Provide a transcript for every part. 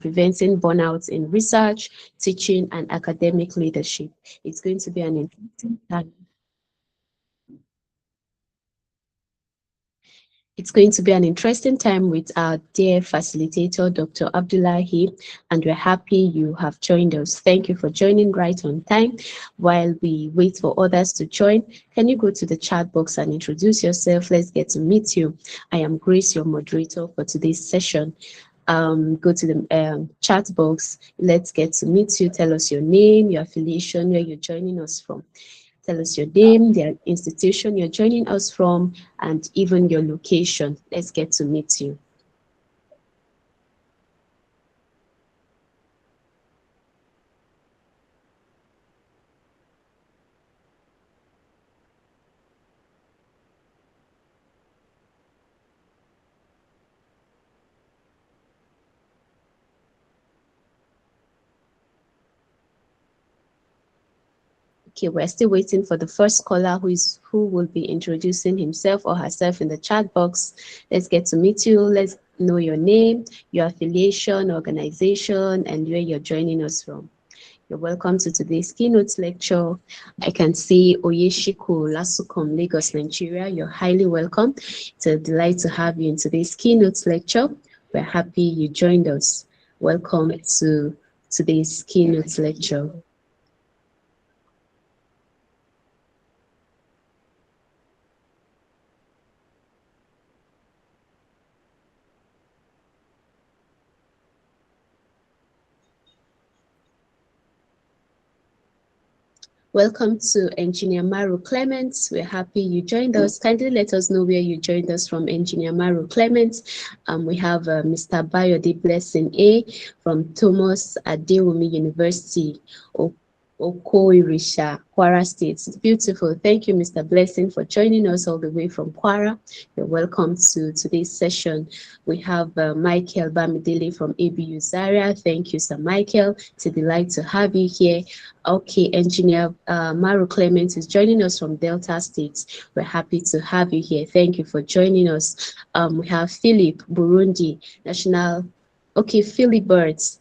preventing burnout in research, teaching, and academic leadership. It's going to be an interesting time. It's going to be an interesting time with our dear facilitator, Dr. Abdullahi, and we're happy you have joined us. Thank you for joining right on time. While we wait for others to join, can you go to the chat box and introduce yourself? Let's get to meet you. I am Grace, your moderator for today's session. Go to the chat box. Let's get to meet you. Tell us your name, your affiliation, where you're joining us from. Tell us your name, the institution you're joining us from, and even your location. Let's get to meet you. Okay, we're still waiting for the first caller who will be introducing himself or herself in the chat box. Let's get to meet you. Let's know your name, your affiliation, organization, and where you're joining us from. You're welcome to today's keynote lecture. I can see Oyeshiko Lasukom, Lagos, Nigeria. You're highly welcome. It's a delight to have you in today's keynote lecture. We're happy you joined us. Welcome to today's keynote lecture. Welcome to Engineer Maru Clements. We're happy you joined us. Kindly let us know where you joined us from, Engineer Maru Clements. We have Mr. Bayode Blessing A from Thomas Adewumi University, Okoirisha, Kwara State. It's beautiful. Thank you, Mr. Blessing, for joining us all the way from Kwara. You're welcome to today's session. We have Michael Bamidele from ABU Zaria. Thank you, Sir Michael. It's a delight to have you here. Okay, Engineer Maru Clement is joining us from Delta State. We're happy to have you here. Thank you for joining us. We have Philip, Burundi, National. Okay, Philibert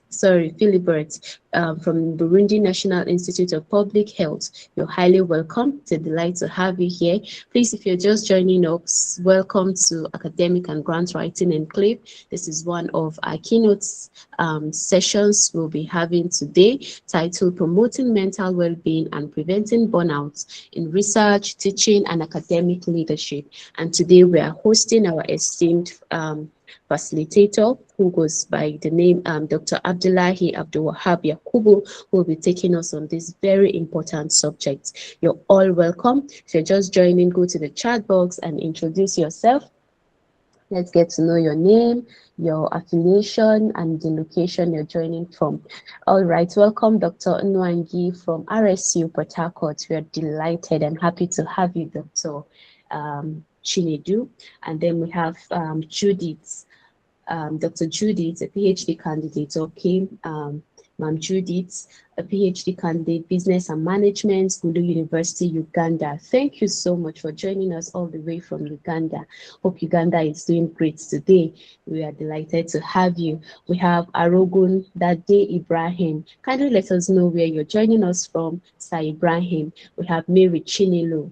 from Burundi National Institute of Public Health. You're highly welcome. It's a delight to have you here. Please, if you're just joining us, welcome to Academic and Grant Writing Enclave. This is one of our keynote sessions we'll be having today, titled Promoting Mental Well-Being and Preventing Burnout in Research, Teaching, and Academic Leadership. And today we are hosting our esteemed facilitator, who goes by the name Dr. Abdullahi Abdul Wahab Yakubu, who will be taking us on this very important subject. You're all welcome. If you're just joining, go to the chat box and introduce yourself. Let's get to know your name, your affiliation, and the location you're joining from. All right, welcome Dr. Nwangi from RSU Port Harcourt. We are delighted and happy to have you, Dr. Chinedu. And then we have Judith. Dr. Judith, a PhD candidate, okay, Ma'am Judith, a PhD candidate, Business and Management, Gulu University, Uganda. Thank you so much for joining us all the way from Uganda. Hope Uganda is doing great today. We are delighted to have you. We have Arogun Dade Ibrahim. Kindly let us know where you're joining us from, Sir Ibrahim. We have Mary Chinelo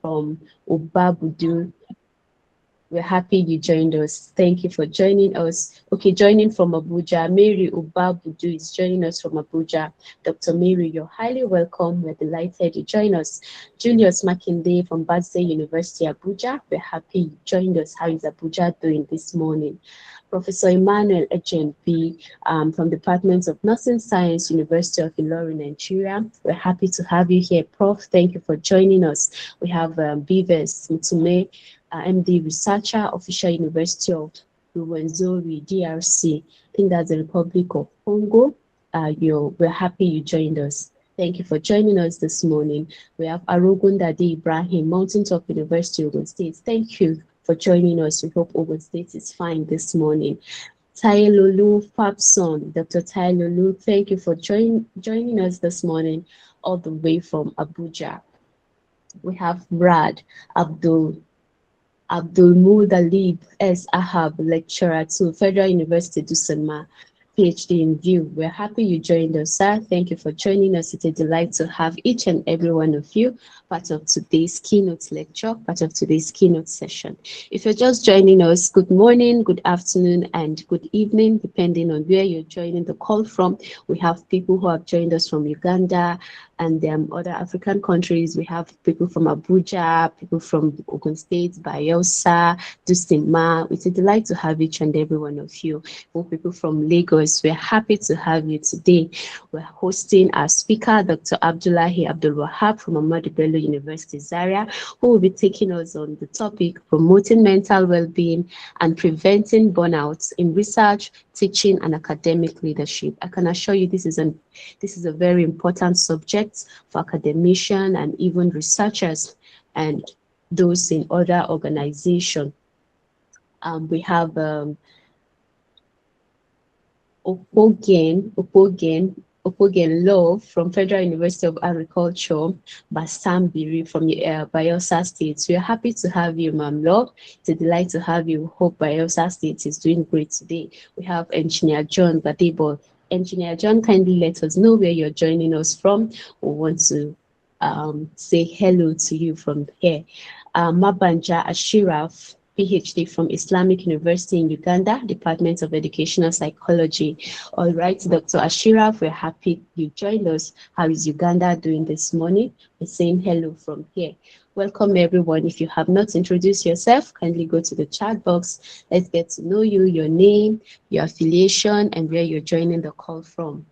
from Obabudu. We're happy you joined us. Thank you for joining us. Okay, joining from Abuja, Mary Ubabudu is joining us from Abuja. Dr. Mary, you're highly welcome. We're delighted you joined us. Julius Makinde from Badsey University, Abuja. We're happy you joined us. How is Abuja doing this morning? Professor Emmanuel Ejembi from Department of Nursing Science, University of Ilorin, Nigeria. We're happy to have you here, Prof. Thank you for joining us. We have Beavers Mutume, MD researcher, Official University of Rwenzori, DRC. I think that's the Republic of Congo. We're happy you joined us. Thank you for joining us this morning. We have Arogun Dade Ibrahim, Mountaintop University, Ogun State. Thank you for joining us. We hope Ogun State is fine this morning. Tailolu Fabson, Dr. Tailolu, thank you for joining us this morning all the way from Abuja. We have Brad Abdul Mudalib S. Ahab, lecturer to Federal University Dusanma. PhD in view. We're happy you joined us, sir. Thank you for joining us. It's a delight to have each and every one of you part of today's keynote lecture, part of today's keynote session. If you're just joining us, good morning, good afternoon, and good evening, depending on where you're joining the call from. We have people who have joined us from Uganda and other African countries. We have people from Abuja, people from Ogun State, Bayelsa, Dustinma. It's a delight to have each and every one of you. For people from Lagos, we're happy to have you today. We're hosting our speaker, Dr. Abdullahi Abdul Wahab from Ahmadu Bello University, Zaria, who will be taking us on the topic promoting mental well-being and preventing burnout in research, teaching, and academic leadership. I can assure you this is a very important subject for academicians and even researchers and those in other organizations. We have Opogen Law from Federal University of Agriculture, Basam Biri from Bayelsa State. We are happy to have you, Ma'am Law. It's a delight to have you. Hope Bayelsa State is doing great today. We have Engineer John Gadebo. Engineer John, kindly let us know where you're joining us from. We want to say hello to you from here. Mabanja Ashiraf, PhD from Islamic University in Uganda, Department of Educational Psychology. All right, Dr. Ashiraf, we're happy you joined us. How is Uganda doing this morning? We're saying hello from here. Welcome, everyone. If you have not introduced yourself, kindly go to the chat box. Let's get to know you, your name, your affiliation, and where you're joining the call from.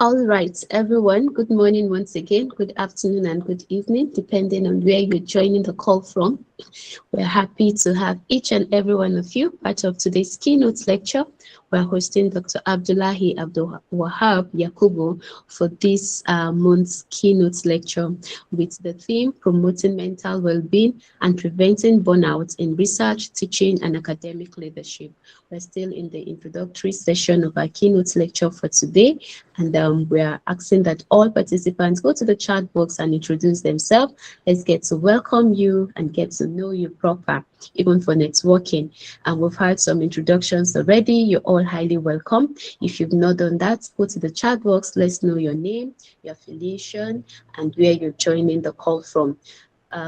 All right, everyone. Good morning once again. Good afternoon and good evening, depending on where you're joining the call from. We're happy to have each and every one of you part of today's keynote lecture. We're hosting Dr. Abdullahi Abdul Wahab Yakubu for this month's keynote lecture with the theme Promoting Mental Well-being and Preventing Burnout in Research, Teaching, and Academic Leadership. We're still in the introductory session of our keynote lecture for today, and we are asking that all participants go to the chat box and introduce themselves. Let's get to welcome you and get to know you proper, even for networking. And we've had some introductions already. You're all highly welcome. If you've not done that, go to the chat box. Let's know your name, your affiliation, and where you're joining the call from.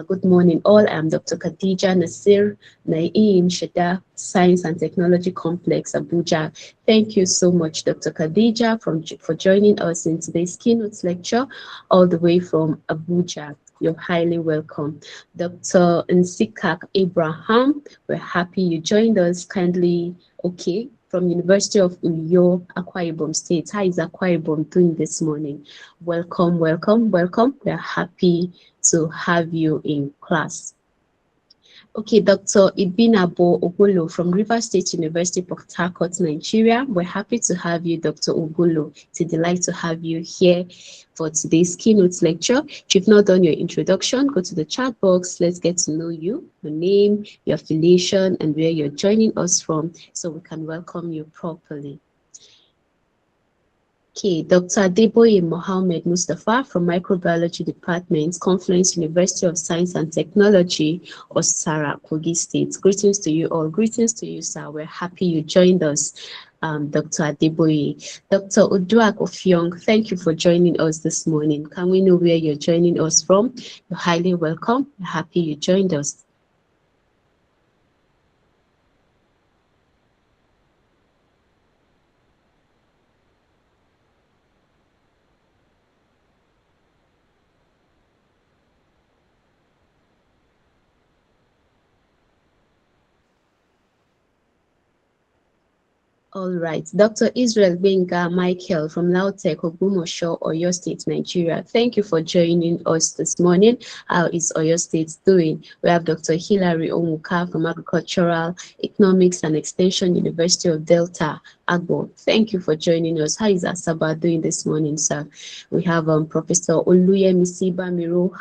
Good morning, all. I'm Dr. Khadija Nasir Naeem Sheda, Science and Technology Complex, Abuja. Thank you so much, Dr. Khadija, for joining us in today's keynote lecture, all the way from Abuja. You're highly welcome. Dr. Nsikak Abraham, we're happy you joined us kindly. Okay, from University of Uyo, Akwa Ibom State. How is Akwa Ibom doing this morning? Welcome, welcome, welcome. We're happy to have you in class. Okay, Dr. Ibinabo Ogolo from Rivers State University, Port Harcourt, Nigeria. We're happy to have you, Dr. Ogolo. It's a delight to have you here for today's keynote lecture. If you've not done your introduction, go to the chat box. Let's get to know you, your name, your affiliation, and where you're joining us from so we can welcome you properly. Okay, Dr. Adeboye Mohammed Mustafa from Microbiology Department, Confluence University of Science and Technology, Osara, Kogi State. Greetings to you all. Greetings to you, sir. We're happy you joined us, Dr. Adeboye. Dr. Oduak Ofyong, thank you for joining us this morning. Can we know where you're joining us from? You're highly welcome. We're happy you joined us. All right, Dr. Israel Benga Michael from Lautech, Ogumosho, Oyo State, Nigeria. Thank you for joining us this morning. How is Oyo State doing? We have Dr. Hilary Omuka from Agricultural Economics and Extension, University of Delta, Agbo. Thank you for joining us. How is Asaba doing this morning, sir? We have Professor Oluyemisi Bamiro.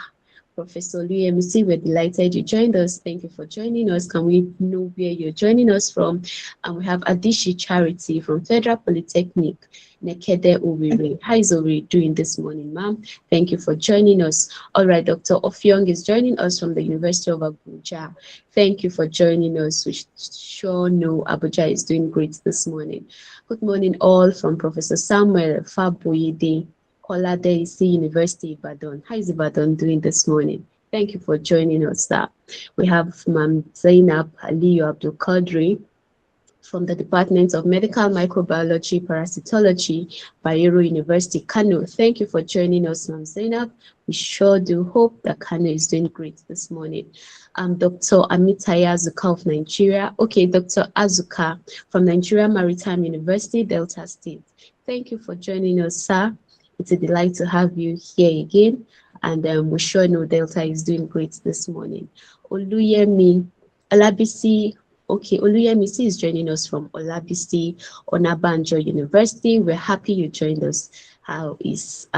Professor Oluyemisi, we're delighted you joined us. Thank you for joining us. Can we know where you're joining us from? And we have Adishi Charity from Federal Polytechnic, Nekede Owerri. How is Owerri doing this morning, ma'am? Thank you for joining us. All right, Dr. Ofyong is joining us from the University of Abuja. Thank you for joining us. We sure know Abuja is doing great this morning. Good morning, all, from Professor Samuel Faboyede, Kolade University, Ibadan. How is Ibadan doing this morning? Thank you for joining us, sir. We have Ma'am Zainab Aliyu Abdul Qadri from the Department of Medical Microbiology Parasitology, Bayero University, Kano. Thank you for joining us, Ma'am Zainab. We sure do hope that Kano is doing great this morning. Dr. Amitaya Azuka of Nigeria. Okay, Dr. Azuka from Nigeria Maritime University, Delta State. Thank you for joining us, sir. It's a delight to have you here again, and we sure know Delta is doing great this morning. Oluyemi Olabisi, okay, Oluyemisi is joining us from Olabisi Onabanjo University. We're happy you joined us. How is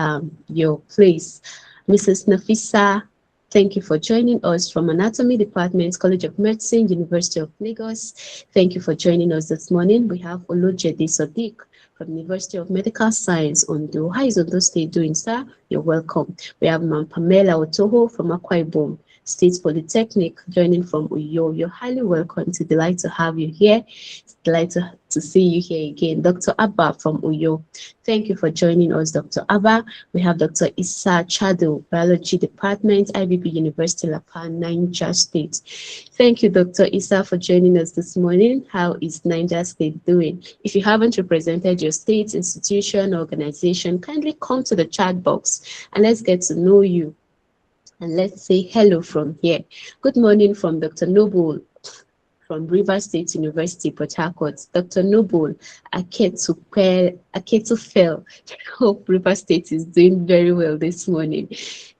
your place? Mrs. Nafisa, thank you for joining us from Anatomy Department, College of Medicine, University of Lagos. Thank you for joining us this morning. We have Olojede Sadiq from University of Medical Science, Ondo. How is Ondo State doing, sir? You're welcome. We have Ma'am Pamela Otoho from Akwa Ibom State Polytechnic joining from Uyo. You're highly welcome. It's a delight to have you here. It's a delight to see you here again. Dr. Abba from Uyo. Thank you for joining us, Dr. Abba. We have Dr. Issa Chado, Biology Department, IBB University, Lapa, Niger State. Thank you, Dr. Issa, for joining us this morning. How is Niger State doing? If you haven't represented your state, institution, organization, kindly come to the chat box and let's get to know you. And let's say hello from here. Good morning from Dr. Noble. from Rivers State University, Port Harcourt, Dr. Noble Aketufel. Hope Rivers State is doing very well this morning.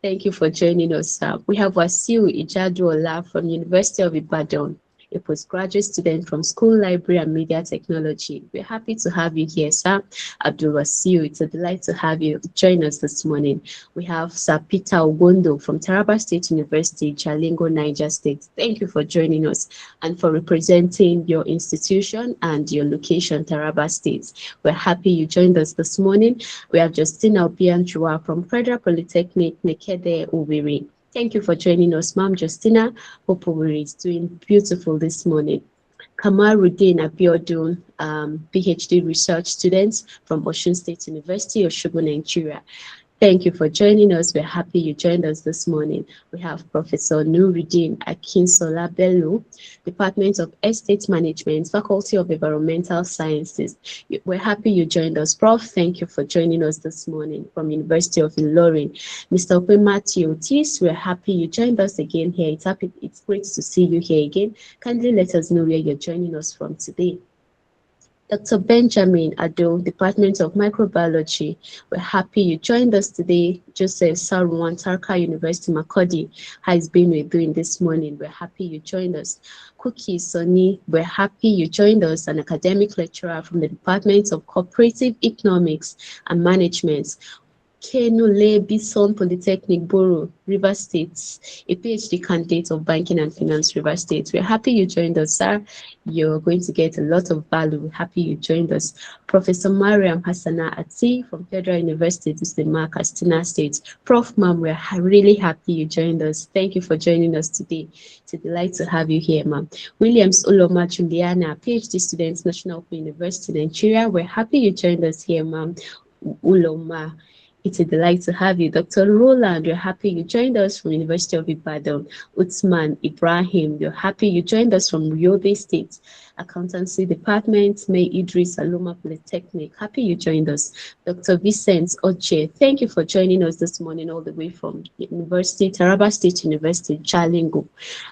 Thank you for joining us, sir. We have Wasiu Ijaduola from University of Ibadan, a postgraduate student from School Library and Media Technology. We're happy to have you here, sir. Abdul Wasiu, it's a delight to have you join us this morning. We have Sir Peter Ogondo from Taraba State University, Jalingo, Niger State. Thank you for joining us and for representing your institution and your location, Taraba State. We're happy you joined us this morning. We have Justina Obianjua from Federal Polytechnic, Nekede, Owerri. Thank you for joining us, Ma'am Justina. Hope Owerri is doing beautiful this morning. Kamaruddin Abiodun, PhD research student from Osun State University, Osogbo, Nigeria. Thank you for joining us. We're happy you joined us this morning. We have Professor Nuruddin Akinsola Bello, Department of Estate Management, Faculty of Environmental Sciences. We're happy you joined us. Prof, thank you for joining us this morning from University of Ilorin. Mr. Ope Matthew Otis, we're happy you joined us again here. It's great to see you here again. Kindly let us know where you're joining us from today. Dr. Benjamin Ado, Department of Microbiology. We're happy you joined us today. Joseph Sarwan, Tarka University, Makodi. How is Benue doing this morning? We're happy you joined us. Cookie Sonny, we're happy you joined us, an academic lecturer from the Department of Cooperative Economics and Management. Kenule Bison Polytechnic Borough, River State, a PhD candidate of Banking and Finance, River State. We're happy you joined us, sir. You're going to get a lot of value. We're happy you joined us. Professor Mariam Hassana Ati from Federal University, Tusema, Katsina State. Prof, ma'am, we're really happy you joined us. Thank you for joining us today. It's a delight to have you here, ma'am. Williams Oloma Juliana, PhD student, National Open University, Nigeria. We're happy you joined us here, ma'am. Uloma. It's a delight to have you. Dr. Roland, we're happy you joined us from University of Ibadan. Utsman Ibrahim, we're happy you joined us from Yobe State Accountancy Department, May Idris Aloma Polytechnic. Happy you joined us. Dr. Vincent Oche, thank you for joining us this morning all the way from University, Taraba State University, Jalingo.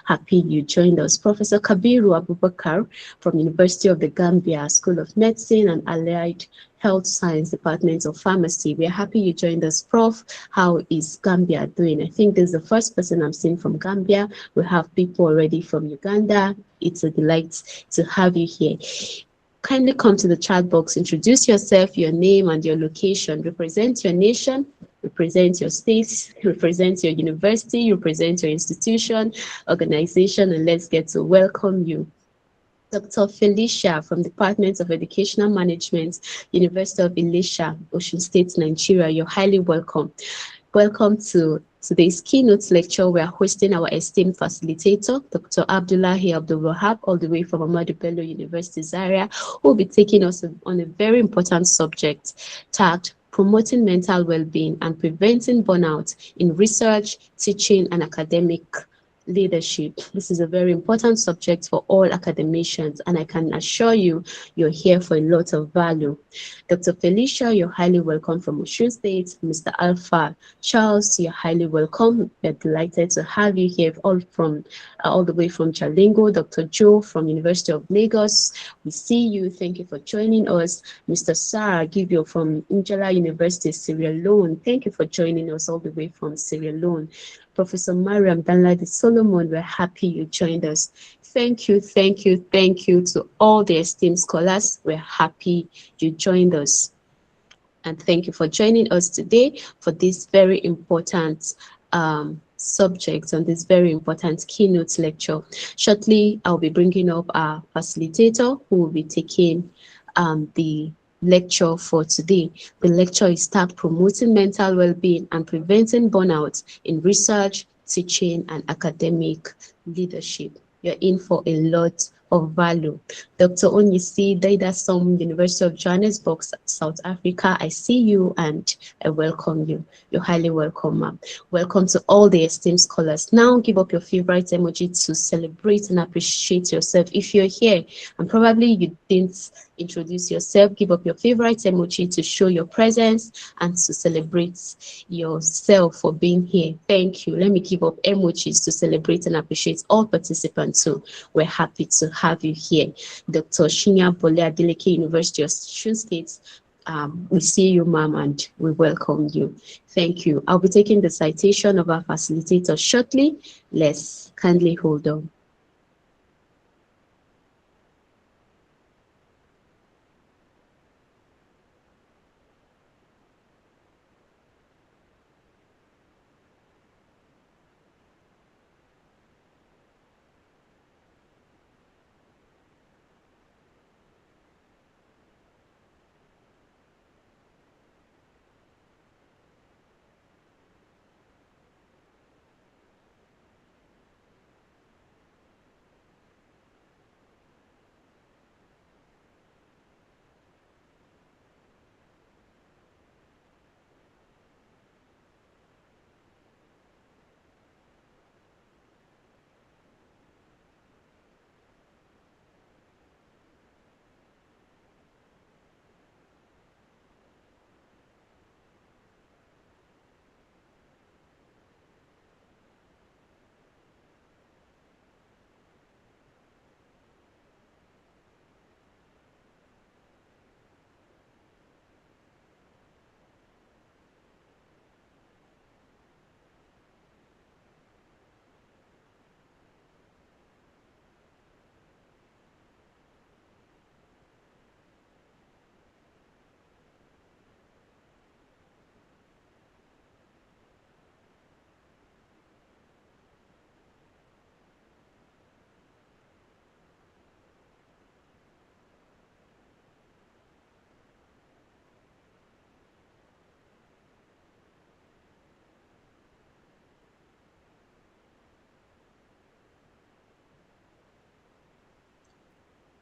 Happy you joined us. Professor Kabiru Abubakar from University of the Gambia, School of Medicine and Allied Health Science Department of Pharmacy. We're happy you joined us, Prof. How is Gambia doing? I think this is the first person I'm seeing from Gambia. We have people already from Uganda. It's a delight to have you here. Kindly come to the chat box, introduce yourself, your name and your location. Represent your nation, represent your state, represent your university, represent your institution, organization, and let's get to welcome you. Dr. Felicia from Department of Educational Management, University of Ilesha, Osun State, Nigeria. You're highly welcome. Welcome to today's keynote lecture. We are hosting our esteemed facilitator, Dr. Abdullahi Abdul Wahab, all the way from Ahmadu Bello University, Zaria, who will be taking us on a very important subject tagged Promoting Mental Well-Being and Preventing Burnout in Research, Teaching, and Academic Leadership. This is a very important subject for all academicians, and I can assure you, you're here for a lot of value. Dr. Felicia, you're highly welcome from Osun State. Mr. Alpha Charles, you're highly welcome. We're delighted to have you here, all the way from Jalingo. Dr. Joe from University of Lagos, we see you. Thank you for joining us. Mr. Sarah Givio from Njala University, Sierra Leone. Thank you for joining us all the way from Sierra Leone. Professor Mariam Danladi Solomon, we're happy you joined us. Thank you to all the esteemed scholars. We're happy you joined us. And thank you for joining us today for this very important subject on this very important keynote lecture. Shortly, I'll be bringing up our facilitator who will be taking the lecture for today. The lecture is tagged Promoting Mental Well-Being and Preventing Burnout in Research, Teaching, and Academic Leadership. You're in for a lot of value. Dr. Onyisi Daidasom, University of Johannesburg, South Africa. I see you and I welcome you. You're highly welcome, ma'am. Welcome to all the esteemed scholars. Now give up your favorite emoji to celebrate and appreciate yourself. If you're here and probably you didn't introduce yourself, give up your favorite emoji to show your presence and to celebrate yourself for being here. Thank you. Let me give up emojis to celebrate and appreciate all participants too. We're happy to have you here. Dr. Shinya Bole Adeleke, University of Osun State. We see you, ma'am, and we welcome you. Thank you. I'll be taking the citation of our facilitator shortly. Let's kindly hold on.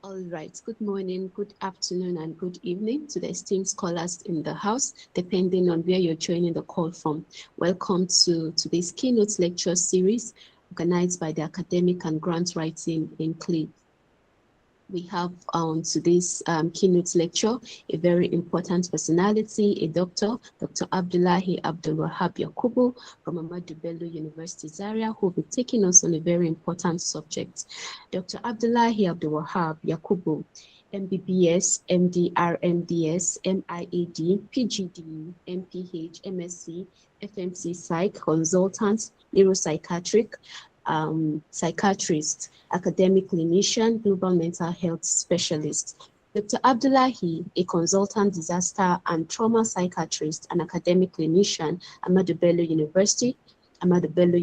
All right. Good morning, good afternoon, and good evening to the esteemed scholars in the house, depending on where you're joining the call from. Welcome to today's keynote lecture series organized by the Academic and Grant Writing Enclave. We have on today's keynote lecture a very important personality, a doctor, Dr. Abdullahi Abdul Wahab Yakubu from Ahmadu Bello University Zaria, who will be taking us on a very important subject. Dr. Abdullahi Abdul Wahab Yakubu, MBBS, MD, RMDS, MIAD, PGD, MPH, MSc, FMC Psych, consultant, neuropsychiatric, psychiatrist, academic clinician, global mental health specialist. Dr. Abdullahi, a consultant disaster and trauma psychiatrist and academic clinician, Ahmadu Bello University, Ahmadu Bello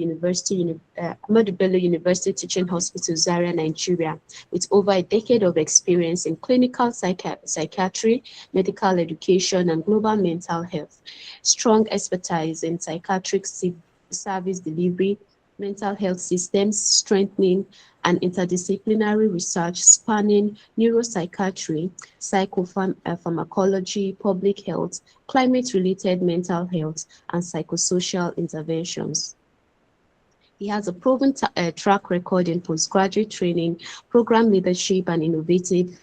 University Teaching Hospital, Zaria, Nigeria, with over a decade of experience in clinical psychiatry, medical education, and global mental health. Strong expertise in psychiatric service delivery, mental health systems, strengthening and interdisciplinary research spanning neuropsychiatry, psychopharmacology, public health, climate-related mental health, and psychosocial interventions. He has a proven track record in postgraduate training, program leadership, and innovative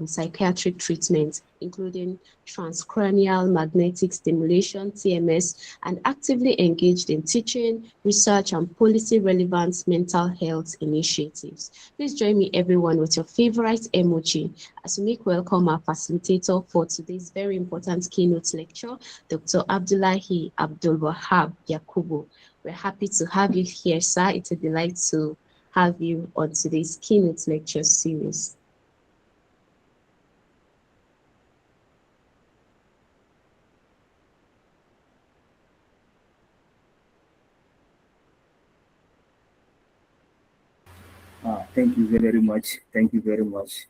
psychiatric treatment, including transcranial magnetic stimulation, TMS, and actively engaged in teaching, research, and policy-relevant mental health initiatives. Please join me, everyone, with your favorite emoji as we make welcome our facilitator for today's very important keynote lecture, Dr. Abdullahi Abdul Wahab Yakubu. We're happy to have you here, sir. It's a delight to have you on today's keynote lecture series. Thank you very much. Thank you very much.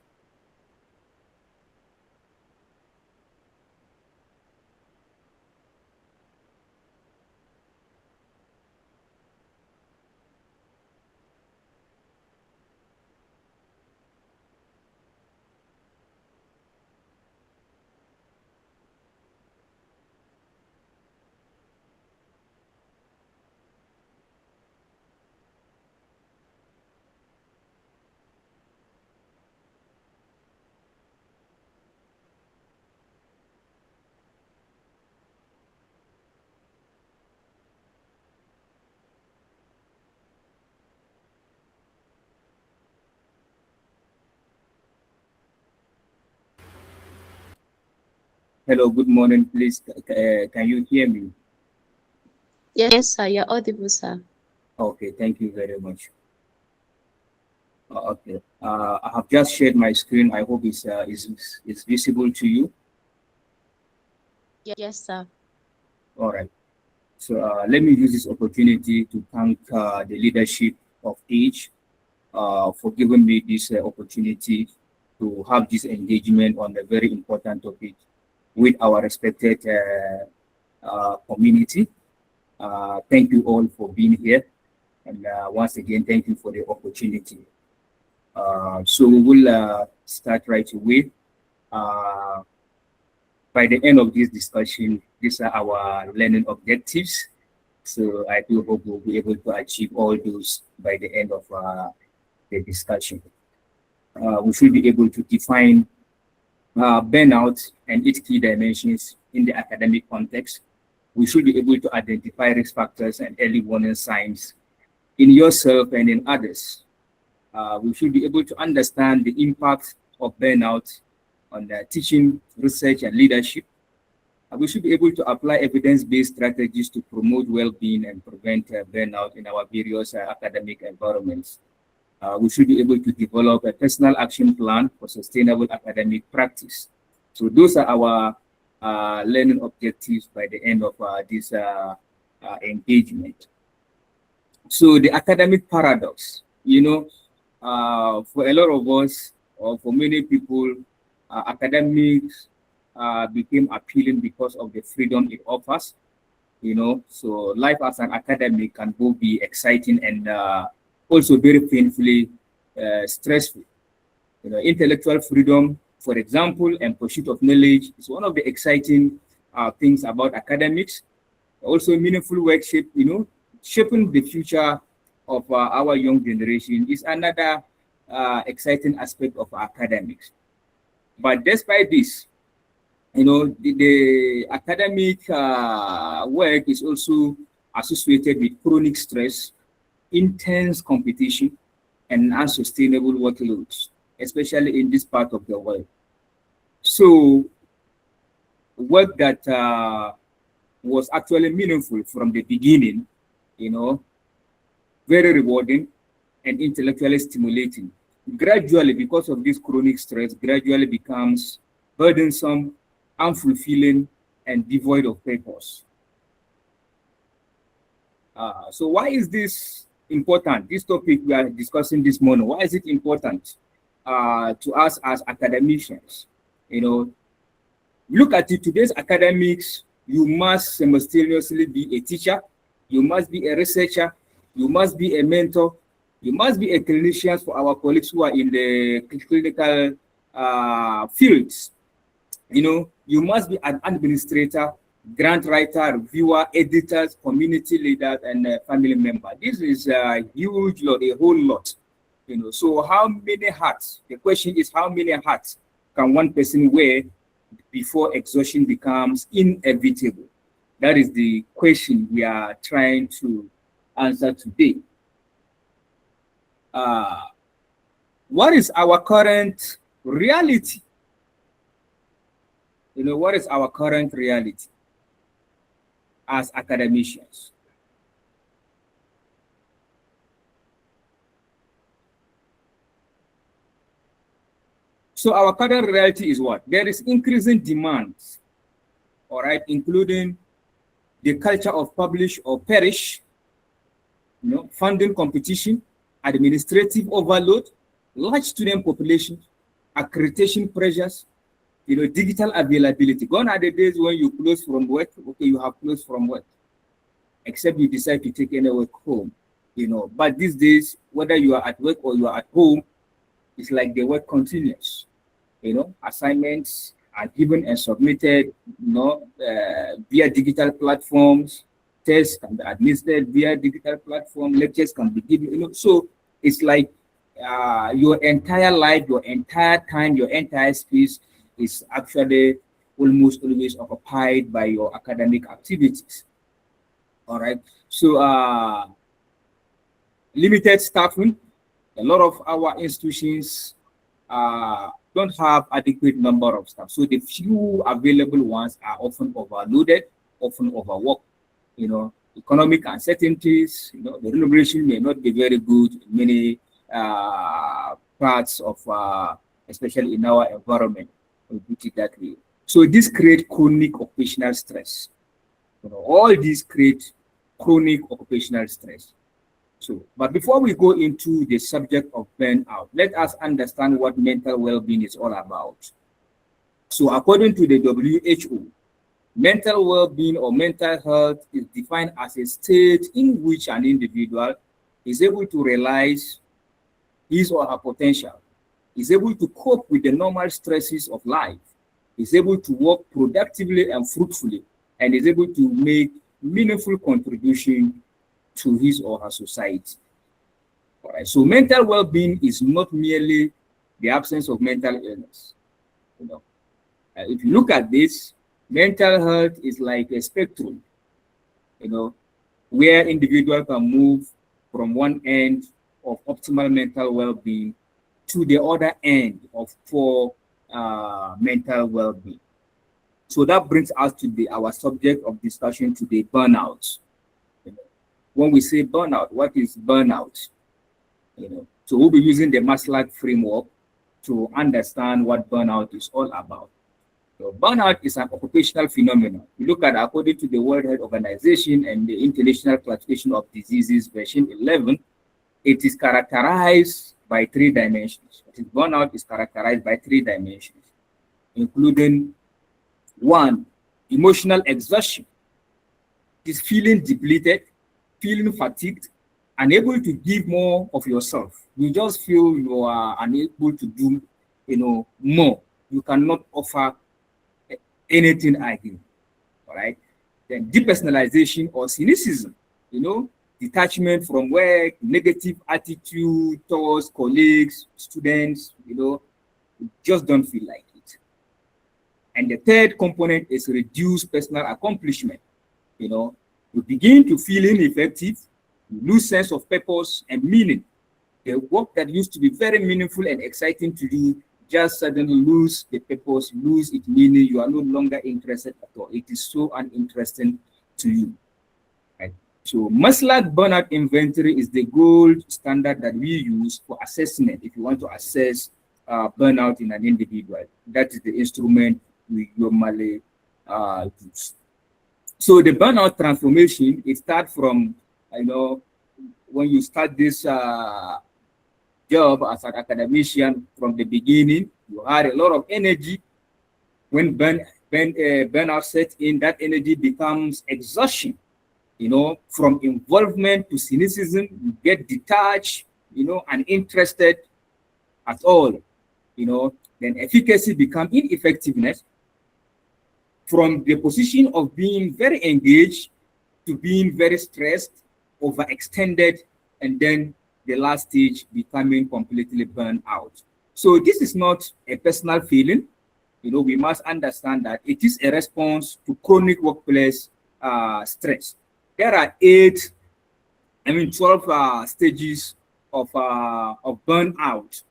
Hello, good morning. Please, can you hear me? Yes, sir, you're audible, sir. Okay, thank you very much. Okay, I have just shared my screen. I hope it's visible to you. Yes, sir. All right. So let me use this opportunity to thank the leadership of each for giving me this opportunity to have this engagement on a very important topic with our respected community. Thank you all for being here. And once again, thank you for the opportunity. So we will start right away. Uh, by the end of this discussion, these are our learning objectives. So I do hope we'll be able to achieve all those by the end of the discussion. We should be able to define burnout and its key dimensions in the academic context. We should be able to identify risk factors and early warning signs in yourself and in others. We should be able to understand the impact of burnout on the teaching, research, and leadership. We should be able to apply evidence-based strategies to promote well-being and prevent burnout in our various academic environments. We should be able to develop a personal action plan for sustainable academic practice. So those are our learning objectives by the end of this engagement. So the academic paradox, for a lot of us, or for many people, academics became appealing because of the freedom it offers. So life as an academic can both be exciting and also very painfully stressful. Intellectual freedom, for example, and pursuit of knowledge is one of the exciting things about academics. Also, meaningful work shaping the future of our young generation is another exciting aspect of academics. But despite this, the academic work is also associated with chronic stress, intense competition, and unsustainable workloads, especially in this part of the world. So, work that was actually meaningful from the beginning, very rewarding and intellectually stimulating. Gradually, because of this chronic stress, gradually becomes burdensome, unfulfilling, and devoid of purpose. So why is this important? This topic we are discussing this morning, why is it important to us as academicians? Look at it, today's academics, you must simultaneously be a teacher, you must be a researcher, you must be a mentor, you must be a clinician for our colleagues who are in the clinical fields. You must be an administrator, grant writer, reviewer, editors, community leaders, and family member. This is a huge lot, a whole lot. So how many hats? The question is, how many hats can one person wear before exhaustion becomes inevitable? That is the question we are trying to answer today. What is our current reality? What is our current reality as academicians? So our current reality is what? There is increasing demand, all right, including the culture of publish or perish, funding competition, administrative overload, large student population, accreditation pressures, digital availability. Gone are the days when you close from work, okay, you have closed from work, except you decide to take any work home, But these days, whether you are at work or you are at home, it's like the work continues. Assignments are given and submitted, via digital platforms. Tests can be administered via digital platform. Lectures can be given, So it's like your entire life, your entire time, your entire space is actually almost always occupied by your academic activities. All right. So limited staffing. A lot of our institutions don't have adequate number of staff. So the few available ones are often overloaded, often overworked. Economic uncertainties, the remuneration may not be very good in many parts of, especially in our environment, we put it that way. So this creates chronic occupational stress. All these create chronic occupational stress. So, but before we go into the subject of burnout, let us understand what mental well-being is all about. So, according to the WHO, mental well-being or mental health is defined as a state in which an individual is able to realize his or her potential, is able to cope with the normal stresses of life, is able to work productively and fruitfully, and is able to make meaningful contribution to his or her society. All right. So mental well-being is not merely the absence of mental illness. If you look at this, mental health is like a spectrum, where individual can move from one end of optimal mental well-being to the other end of poor mental well-being. So that brings us to our subject of discussion today, burnout. When we say burnout, what is burnout? So we'll be using the Maslach framework to understand what burnout is all about. So burnout is an occupational phenomenon. We look at, according to the World Health Organization and the International Classification of Diseases, version 11, it is characterized by three dimensions. Burnout is characterized by three dimensions, including one, emotional exhaustion. It is feeling depleted, feeling fatigued, unable to give more of yourself. You just feel you are unable to do, more. You cannot offer anything again. All right. Then depersonalization or cynicism, detachment from work, negative attitude towards colleagues, students, you just don't feel like it. And the third component is reduced personal accomplishment. You begin to feel ineffective, you lose sense of purpose and meaning. The work that used to be very meaningful and exciting to you just suddenly lose the purpose, lose its meaning. You are no longer interested at all. It is so uninteresting to you. Right? So Maslach burnout inventory is the gold standard that we use for assessment. If you want to assess burnout in an individual, that is the instrument we normally use. So the burnout transformation, it starts from, when you start this job as an academician from the beginning, you had a lot of energy. When burnout sets in, that energy becomes exhaustion. From involvement to cynicism, you get detached, uninterested at all. Then efficacy becomes ineffectiveness. From the position of being very engaged to being very stressed, overextended, and then the last stage becoming completely burned out. So this is not a personal feeling. We must understand that it is a response to chronic workplace stress. There are 12 stages of burnout.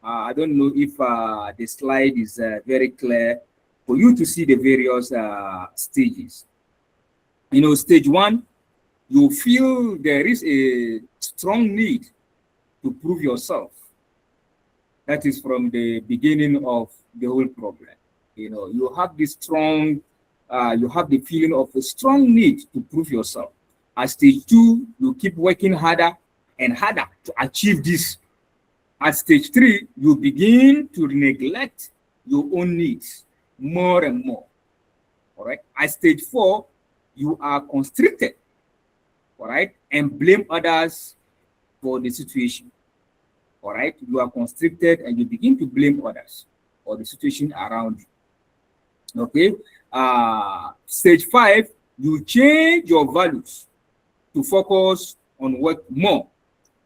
I don't know if the slide is very clear for you to see the various stages. Stage one, you feel there is a strong need to prove yourself. That is from the beginning of the whole problem. You have this strong, you have the feeling of a strong need to prove yourself. At stage two, you keep working harder and harder to achieve this. At stage three, you begin to neglect your own needs more and more. All right. At stage four, you are constricted. All right, and blame others for the situation. All right, you are constricted and you begin to blame others for the situation around you. Okay, stage five, you change your values to focus on work more.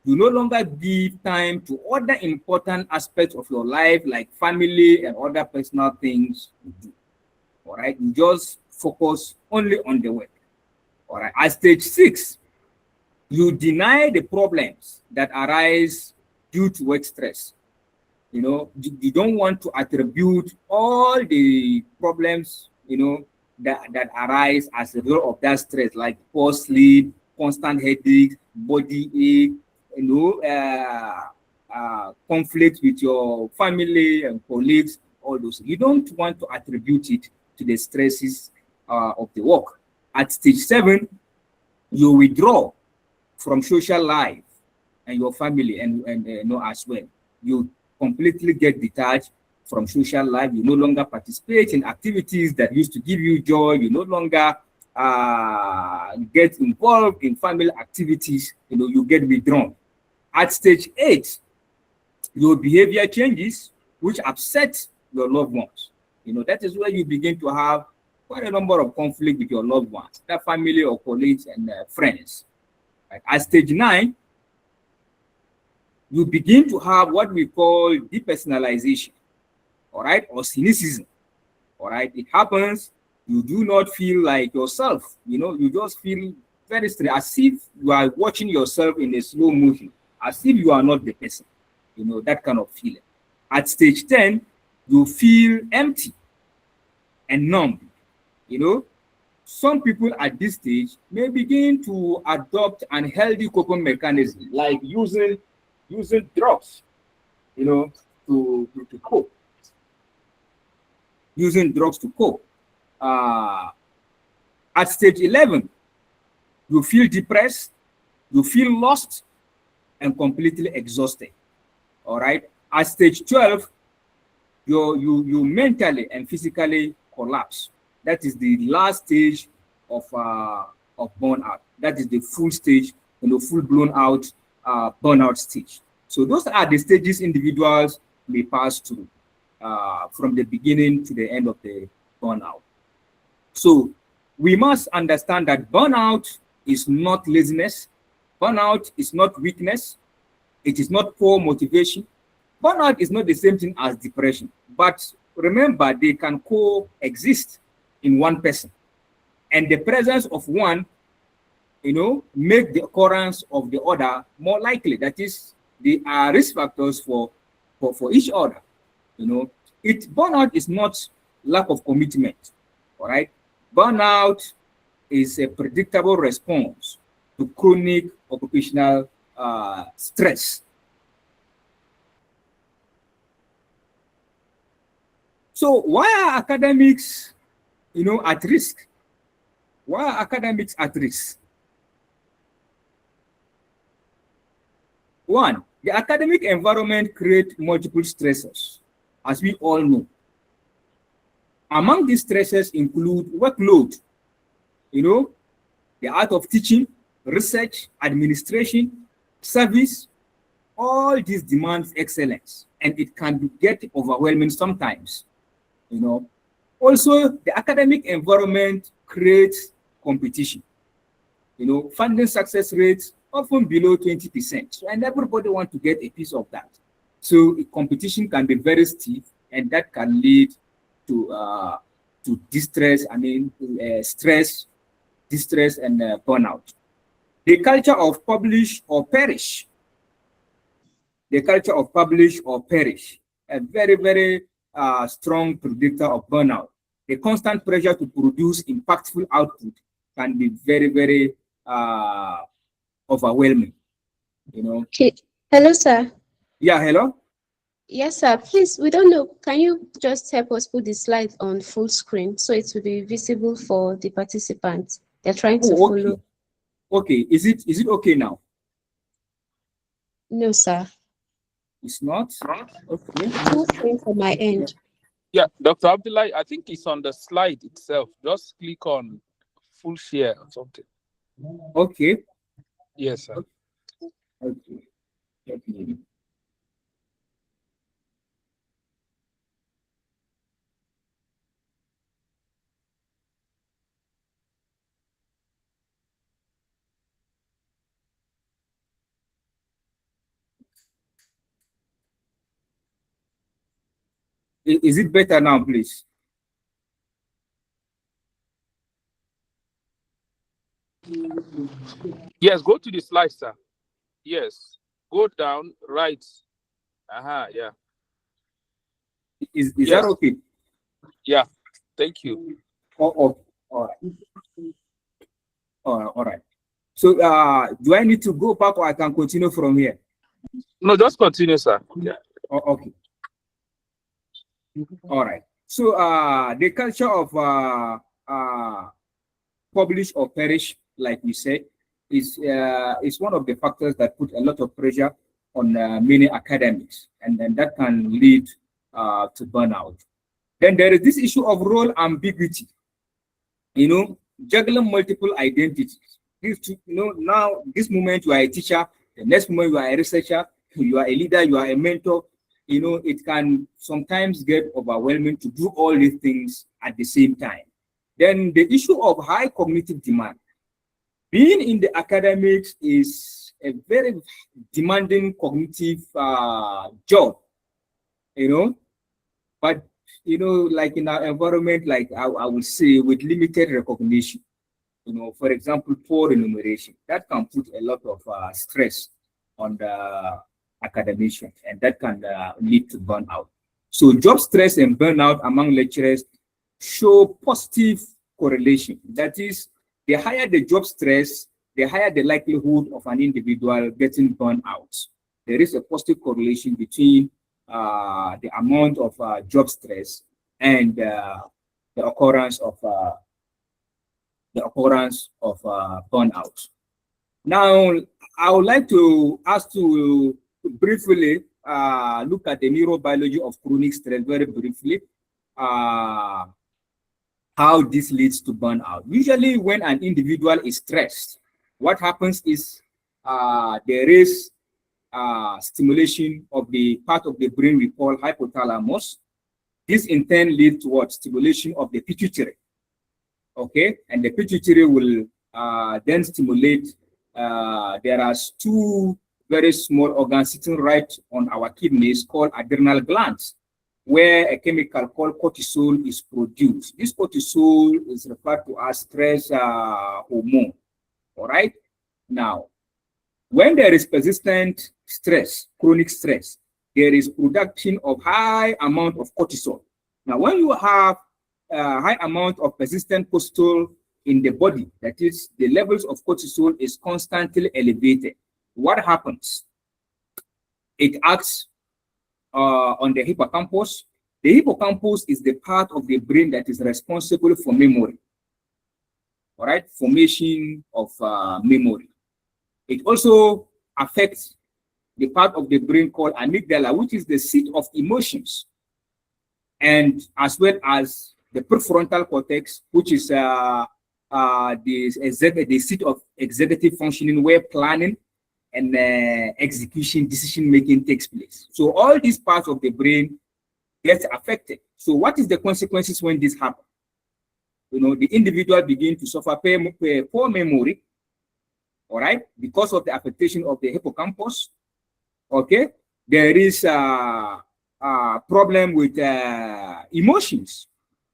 You no longer give time to other important aspects of your life, like family and other personal things you do. All right, you just focus only on the work. All right, at stage six, you deny the problems that arise due to work stress. You don't want to attribute all the problems, that arise as a result of that stress, like poor sleep, constant headache, body ache, conflict with your family and colleagues, all those. You don't want to attribute it to the stresses of the work. At stage 7, you withdraw from social life and your family, and as well. You completely get detached from social life. You no longer participate in activities that used to give you joy. You no longer get involved in family activities. You get withdrawn. At stage 8, your behavior changes, which upset your loved ones. That is where you begin to have quite a number of conflict with your loved ones, that family or colleagues and friends. Right? At stage 9, you begin to have what we call depersonalization, all right, or cynicism, all right. It happens, you do not feel like yourself, you just feel very strange, as if you are watching yourself in a slow motion, as if you are not the person, that kind of feeling. At stage 10, you feel empty and numb, you know. Some people at this stage may begin to adopt unhealthy coping mechanism, like using drugs, to cope, using drugs to cope. Uh, at stage 11, you feel depressed, you feel lost, and completely exhausted. All right. At stage 12, you mentally and physically collapse. That is the last stage of burnout. That is the full stage, full blown out burnout stage. So those are the stages individuals may pass through from the beginning to the end of the burnout. So we must understand that burnout is not laziness, burnout is not weakness, it is not poor motivation. Burnout is not the same thing as depression, but remember, they can coexist in one person. And the presence of one, make the occurrence of the other more likely. That is, they are risk factors for each other. Burnout is not lack of commitment. All right. Burnout is a predictable response to chronic occupational stress. So why are academics, at risk? Why are academics at risk? One, the academic environment creates multiple stressors, as we all know. Among these stressors include workload, the art of teaching, research, administration, service. All these demands excellence, and it can get overwhelming sometimes. Also, the academic environment creates competition. Funding success rates often below 20%. So, and everybody wants to get a piece of that. So competition can be very stiff, and that can lead to distress, stress, distress, and burnout. The culture of publish or perish. The culture of publish or perish, a very, very strong predictor of burnout. The constant pressure to produce impactful output can be very, very overwhelming. Okay. Hello, sir. Yeah, hello? Yes, sir. Please, we don't know. Can you just help us put the slide on full screen so it will be visible for the participants? They're trying to Oh, okay. follow. Okay. Is it okay now? No, sir. It's not? Okay. Full screen from my end. Yeah, Dr. Abdullah, I think it's on the slide itself. Just click on full share or something. Okay. Yes, sir. Okay. Okay. Is it better now, please? Yes, go to the slide, sir. Yes. Go down, right. Yeah. Is Yes. that okay? Yeah. Thank you. Oh, all right. All right. So do I need to go back or I can continue from here? No, just continue, sir. Yeah. Oh, okay. All right. So the culture of publish or perish, like we said, is one of the factors that put a lot of pressure on many academics, and then that can lead to burnout. Then there is this issue of role ambiguity. Juggling multiple identities. Now this moment you are a teacher, the next moment you are a researcher, you are a leader, you are a mentor. It can sometimes get overwhelming to do all these things at the same time. Then the issue of high cognitive demand. Being in the academics is a very demanding cognitive job, but like in our environment, like I would say, with limited recognition. For example, poor remuneration, that can put a lot of stress on the academician, and that can lead to burnout. So job stress and burnout among lecturers show positive correlation. That is, the higher the job stress, the higher the likelihood of an individual getting burned out. There is a positive correlation between the amount of job stress and the occurrence of burnout. Now, I would like to ask to briefly look at the neurobiology of chronic stress very briefly. How this leads to burnout. Usually, when an individual is stressed, what happens is there is stimulation of the part of the brain we call hypothalamus. This in turn leads to what? Stimulation of the pituitary. Okay, and the pituitary will then stimulate. There are two very small organs sitting right on our kidneys called adrenal glands, where a chemical called cortisol is produced. This cortisol is referred to as stress hormone. All right. Now, when there is persistent stress, chronic stress, there is production of high amount of cortisol. Now, when you have a high amount of persistent cortisol in the body, that is, the levels of cortisol is constantly elevated, what happens? It acts on the hippocampus. The hippocampus is the part of the brain that is responsible for memory. All right, formation of memory. It also affects the part of the brain called amygdala, which is the seat of emotions, and as well as the prefrontal cortex, which is the seat of executive functioning, where planning and execution, decision making takes place. So all these parts of the brain get affected. So what is the consequences when this happens? The individual begin to suffer poor memory, all right, because of the affectation of the hippocampus. Okay, there is a problem with emotions,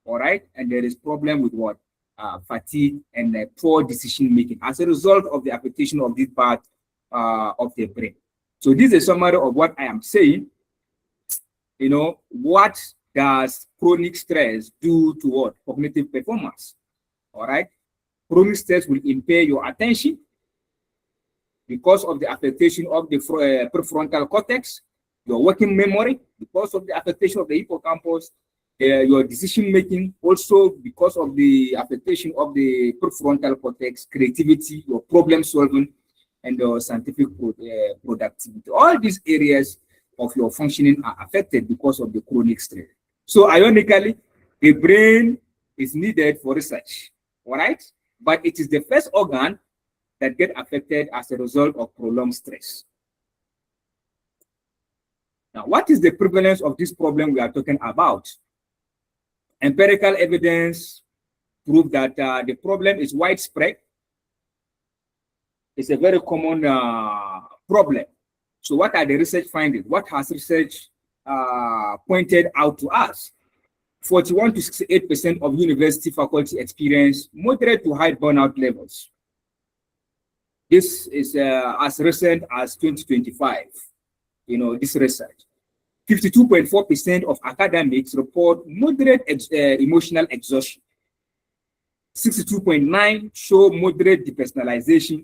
all right, and there is problem with what? Fatigue and poor decision making as a result of the affectation of this part of the brain. So this is a summary of what I am saying. What does chronic stress do to what? Cognitive performance. All right. Chronic stress will impair your attention because of the affectation of the prefrontal cortex, your working memory, because of the affectation of the hippocampus, your decision making, also because of the affectation of the prefrontal cortex, creativity, your problem solving, and your scientific productivity. All these areas of your functioning are affected because of the chronic stress. So ironically, the brain is needed for research, all right? But it is the first organ that get affected as a result of prolonged stress. Now, what is the prevalence of this problem we are talking about? Empirical evidence prove that the problem is widespread. It's a very common problem. So what are the research findings? What has research pointed out to us? 41 to 68% of university faculty experience moderate to high burnout levels. This is as recent as 2025, this research. 52.4% of academics report moderate emotional exhaustion. 62.9 show moderate depersonalization,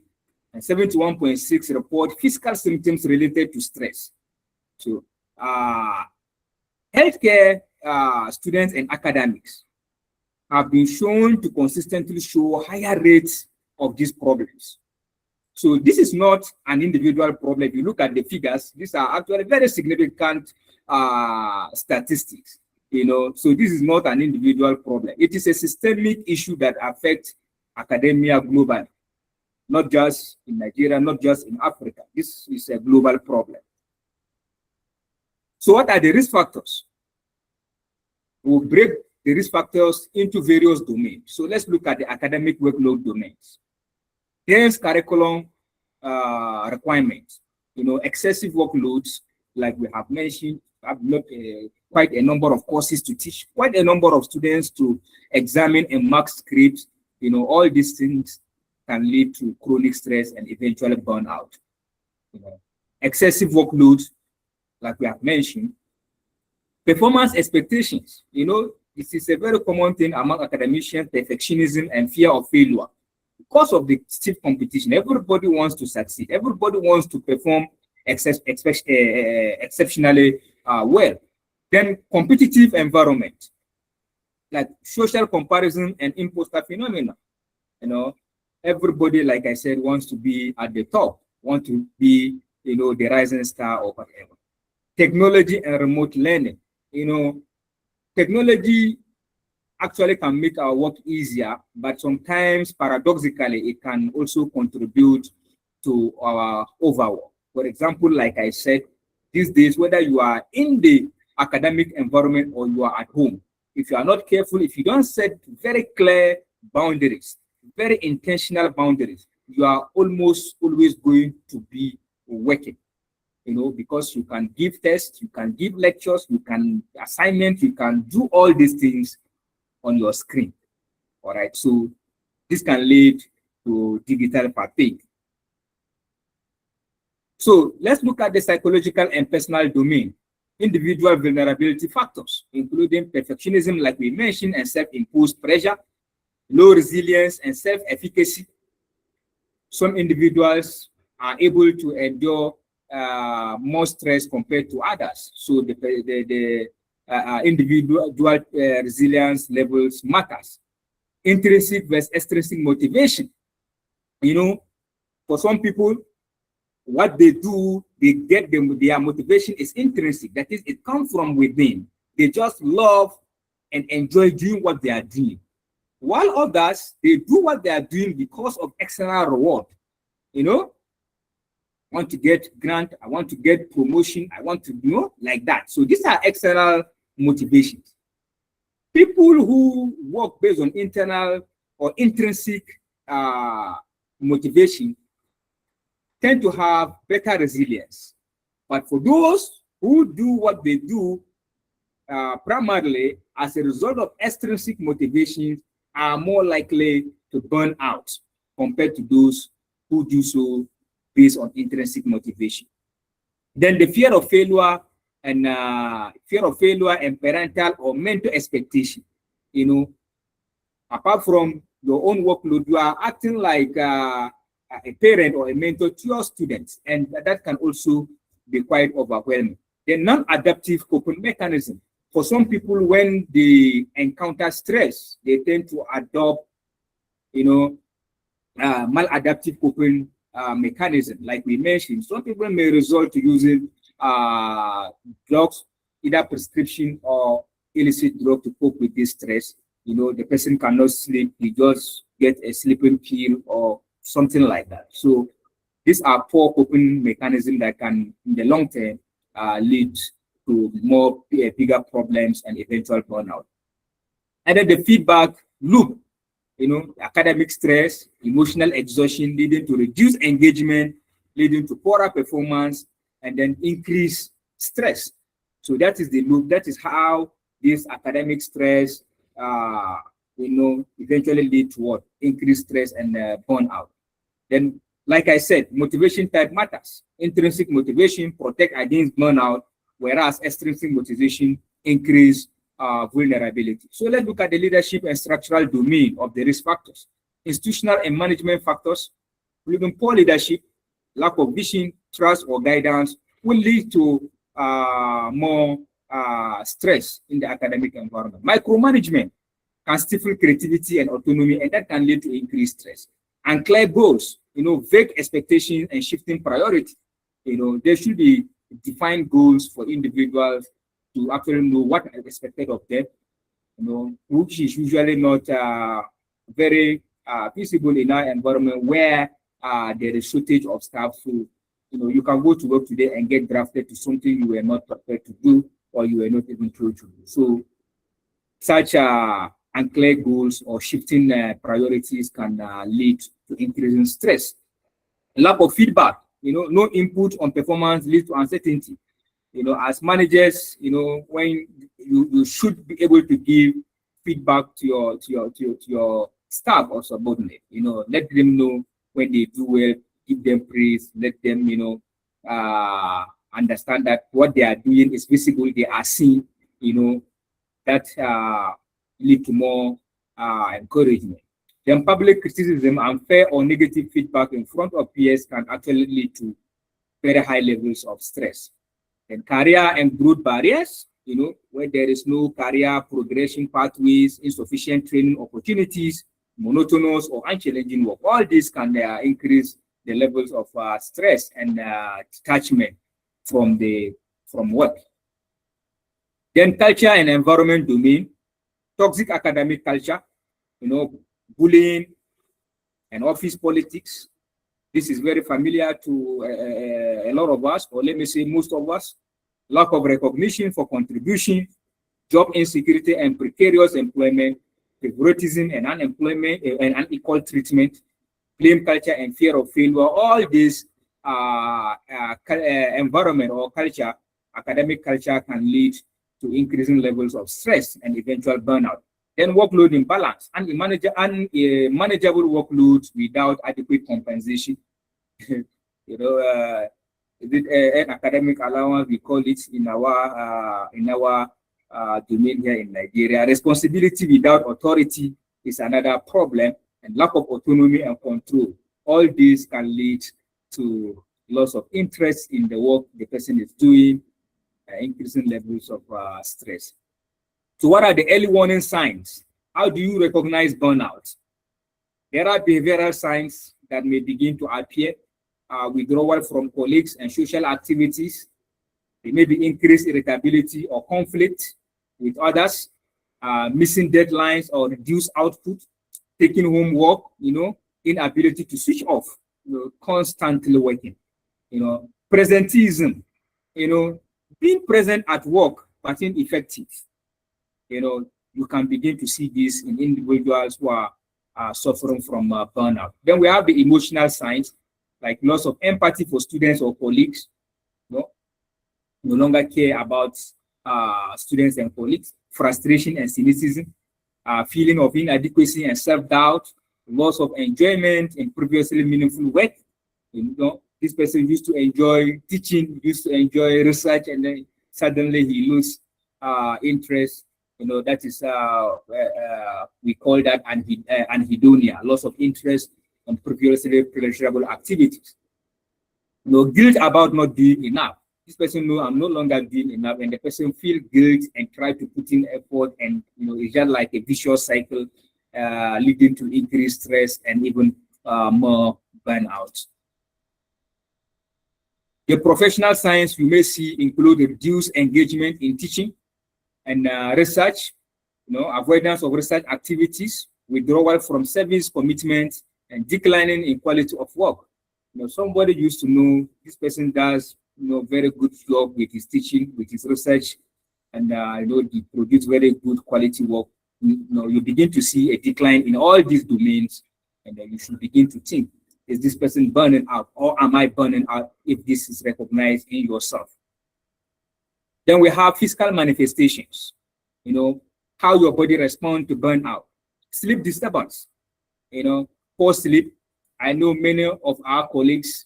and 71.6 report physical symptoms related to stress. So, healthcare students and academics have been shown to consistently show higher rates of these problems. So this is not an individual problem. If you look at the figures, these are actually very significant statistics. So this is not an individual problem. It is a systemic issue that affects academia globally, not just in Nigeria, not just in Africa. This is a global problem. So what are the risk factors? We'll break the risk factors into various domains. So let's look at the academic workload domains. Dense curriculum requirements, excessive workloads, like we have mentioned, have quite a number of courses to teach, quite a number of students to examine and mark scripts. All these things can lead to chronic stress and eventually burnout. Excessive workloads, like we have mentioned. Performance expectations, this is a very common thing among academicians, perfectionism and fear of failure. Because of the stiff competition, everybody wants to succeed. Everybody wants to perform exceptionally well. Then competitive environment, like social comparison and imposter phenomena. Everybody, like I said, wants to be at the top, want to be, the rising star or whatever. Technology and remote learning. Technology actually can make our work easier, but sometimes paradoxically, it can also contribute to our overwork. For example, like I said, these days, whether you are in the academic environment or you are at home, if you are not careful, if you don't set very clear boundaries, very intentional boundaries, you are almost always going to be working. Because you can give tests, you can give lectures, you can assignments, you can do all these things on your screen. All right, so this can lead to digital fatigue. So let's look at the psychological and personal domain. Individual vulnerability factors, including perfectionism, like we mentioned, and self-imposed pressure, low resilience and self-efficacy. Some individuals are able to endure more stress compared to others. So the individual resilience levels matters. Intrinsic versus extrinsic motivation. For some people, what they do, they get them, their motivation is intrinsic. That is, it comes from within. They just love and enjoy doing what they are doing. While others, they do what they are doing because of external reward. I want to get grant, I want to get promotion, I want to, like that. So these are external motivations. People who work based on internal or intrinsic motivation tend to have better resilience. But for those who do what they do primarily as a result of extrinsic motivation, are more likely to burn out compared to those who do so based on intrinsic motivation. Then the fear of failure and parental or mental expectation. Apart from your own workload, you are acting like a parent or a mentor to your students, and that can also be quite overwhelming. The non-adaptive coping mechanism. For some people, when they encounter stress, they tend to adopt, maladaptive coping mechanism, like we mentioned. Some people may resort to using drugs, either prescription or illicit drug, to cope with this stress. The person cannot sleep, he just get a sleeping pill or something like that. So these are poor coping mechanisms that can, in the long term, lead to more bigger problems and eventual burnout. And then the feedback loop, academic stress, emotional exhaustion, leading to reduced engagement, leading to poorer performance, and then increased stress. So that is the loop. That is how this academic stress, eventually lead to what? Increased stress and burnout. Then, like I said, motivation type matters. Intrinsic motivation protect against burnout, whereas extrinsic motivation increase vulnerability. So let's look at the leadership and structural domain of the risk factors. Institutional and management factors, even poor leadership, lack of vision, trust, or guidance will lead to more stress in the academic environment. Micromanagement can stifle creativity and autonomy, and that can lead to increased stress. Unclear goals, vague expectations and shifting priority. There should be defined goals for individuals to actually know what is expected of them, which is usually not very feasible in our environment where there is shortage of staff. So, you can go to work today and get drafted to something you were not prepared to do or you were not even told to do. So, such unclear goals or shifting priorities can lead to increasing stress. Lack of feedback, no input on performance leads to uncertainty. As managers, when you should be able to give feedback to your staff or subordinate, let them know when they do well, give them praise, let them, understand that what they are doing is visible, they are seen, that lead to more encouragement. Then public criticism, unfair or negative feedback in front of peers can actually lead to very high levels of stress. And career and growth barriers, where there is no career progression pathways, insufficient training opportunities, monotonous or unchallenging work. All this can increase the levels of stress and detachment from work. Then culture and environment domain, toxic academic culture, bullying and office politics. This is very familiar to a lot of us, or let me say most of us. Lack of recognition for contribution, job insecurity and precarious employment, favoritism and unemployment and unequal treatment, blame culture and fear of failure. All this environment or culture, academic culture, can lead to increasing levels of stress and eventual burnout. Then workload imbalance and unmanageable workloads without adequate compensation. An academic allowance, we call it in our domain here in Nigeria. Responsibility without authority is another problem, and lack of autonomy and control. All these can lead to loss of interest in the work the person is doing, increasing levels of stress. So what are the early warning signs? How do you recognize burnout? There are behavioral signs that may begin to appear. Withdrawal from colleagues and social activities. There may be increased irritability or conflict with others, missing deadlines or reduced output, taking home work, inability to switch off, constantly working, presenteeism, being present at work but ineffective. You can begin to see this in individuals who are suffering from burnout. Then we have the emotional signs, like loss of empathy for students or colleagues, no longer care about students and colleagues, frustration and cynicism, feeling of inadequacy and self-doubt, loss of enjoyment in previously meaningful work. This person used to enjoy teaching, used to enjoy research, and then suddenly he loses interest. That is, we call that anhedonia, loss of interest on previously pleasurable activities. Guilt about not doing enough. This person knows I'm no longer doing enough, and the person feel guilt and try to put in effort, and it's just like a vicious cycle, leading to increased stress and even more burnout. The professional signs you may see include reduced engagement in teaching and research, avoidance of research activities, withdrawal from service commitments, and declining in quality of work. Somebody used to know this person does very good job with his teaching, with his research, and he produce very good quality work. You begin to see a decline in all these domains, and then you should begin to think, is this person burning out, or am I burning out? If this is recognized in yourself. Then we have physical manifestations, how your body responds to burnout. Sleep disturbance, poor sleep. I know many of our colleagues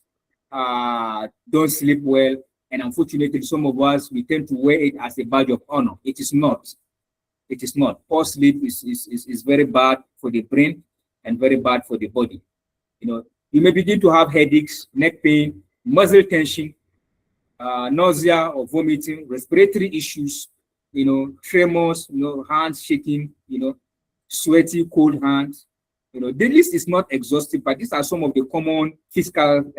don't sleep well. And unfortunately, some of us, we tend to wear it as a badge of honor. It is not. It is not. Poor sleep is very bad for the brain and very bad for the body. You may begin to have headaches, neck pain, muscle tension, nausea or vomiting, respiratory issues, tremors, hands shaking, sweaty, cold hands. The list is not exhaustive, but these are some of the common physical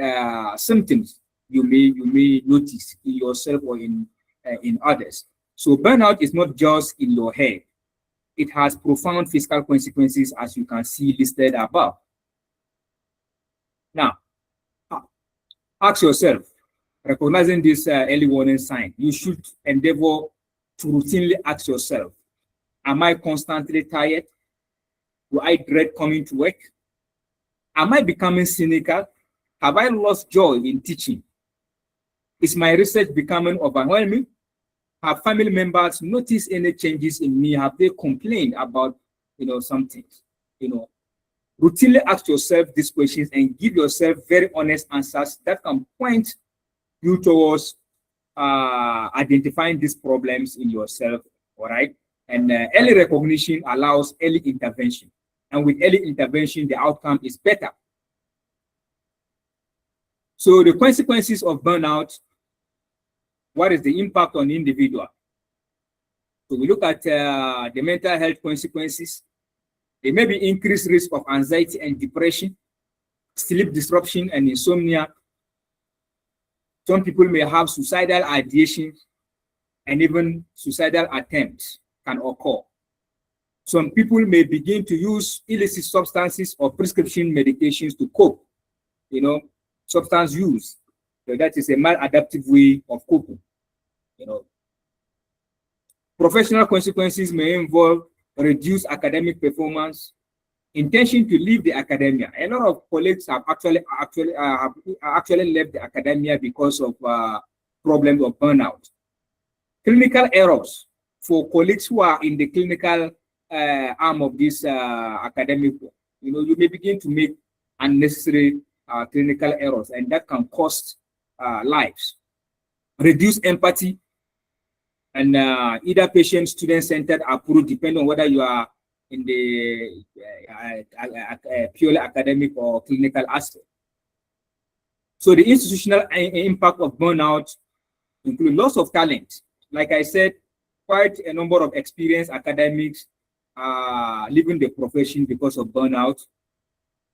symptoms you may notice in yourself or in others. So burnout is not just in your head. It has profound physical consequences, as you can see listed above. Now, ask yourself, recognizing this early warning sign, you should endeavor to routinely ask yourself, am I constantly tired? Do I dread coming to work? Am I becoming cynical? Have I lost joy in teaching? Is my research becoming overwhelming? Have family members noticed any changes in me? Have they complained about, some things? Routinely ask yourself these questions and give yourself very honest answers that can point you towards identifying these problems in yourself, all right? And early recognition allows early intervention. And with early intervention, the outcome is better. So the consequences of burnout, what is the impact on the individual? So we look at the mental health consequences. There may be increased risk of anxiety and depression, sleep disruption and insomnia. Some people may have suicidal ideation, and even suicidal attempts can occur. Some people may begin to use illicit substances or prescription medications to cope. Substance use. So that is a maladaptive way of coping. Professional consequences may involve reduced academic performance, intention to leave the academia. A lot of colleagues have actually left the academia because of problems of burnout. Clinical errors for colleagues who are in the clinical arm of this academic work. You may begin to make unnecessary clinical errors, and that can cost lives. Reduce empathy, and either patient, student-centered approach, depending on whether you are in the purely academic or clinical aspect. So the institutional impact of burnout include loss of talent. Like I said, quite a number of experienced academics leaving the profession because of burnout.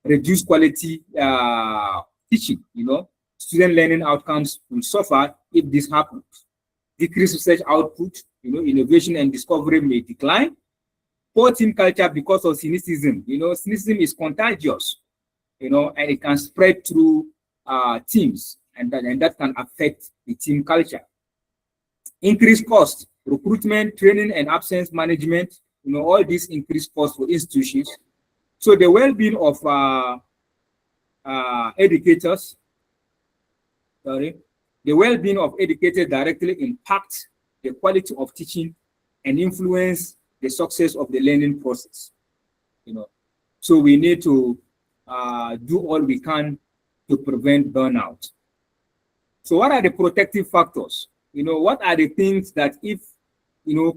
Reduced quality teaching, student learning outcomes will suffer if this happens. Decreased research output, innovation and discovery may decline. Poor team culture because of cynicism. Cynicism is contagious, and it can spread through teams, and that can affect the team culture. Increased cost, recruitment, training, and absence management, all these increased costs for institutions. So the well-being of educators, the well-being of educators directly impacts the quality of teaching and influence the success of the learning process. So we need to do all we can to prevent burnout. So what are the protective factors? What are the things that, if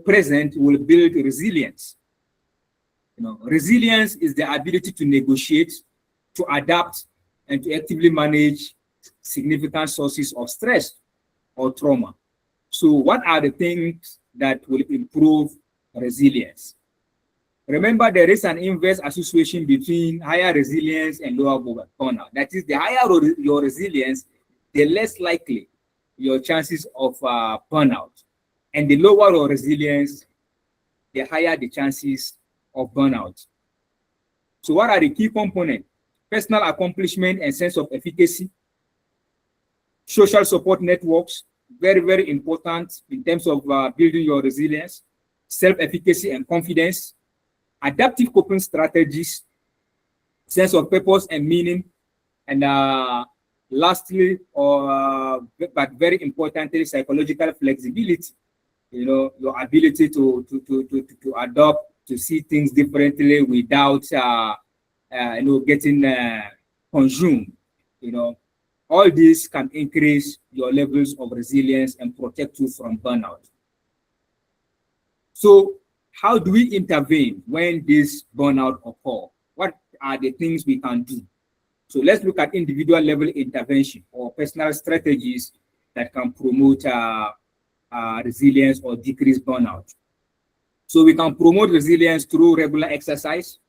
present, will build resilience? Resilience is the ability to negotiate, to adapt, and to actively manage significant sources of stress or trauma. So what are the things that will improve resilience? Remember, there is an inverse association between higher resilience and lower burnout. That is, the higher your resilience, the less likely your chances of burnout. And the lower your resilience, the higher the chances of burnout. So what are the key components? Personal accomplishment and sense of efficacy. Social support networks, very, very important in terms of building your resilience. Self-efficacy and confidence. Adaptive coping strategies. Sense of purpose and meaning. And lastly, but very importantly, psychological flexibility. Your ability to adopt, to see things differently without getting consumed. All this can increase your levels of resilience and protect you from burnout. So how do we intervene when this burnout occurs? What are the things we can do? So let's look at individual level intervention or personal strategies that can promote resilience or decrease burnout. So we can promote resilience through regular exercise,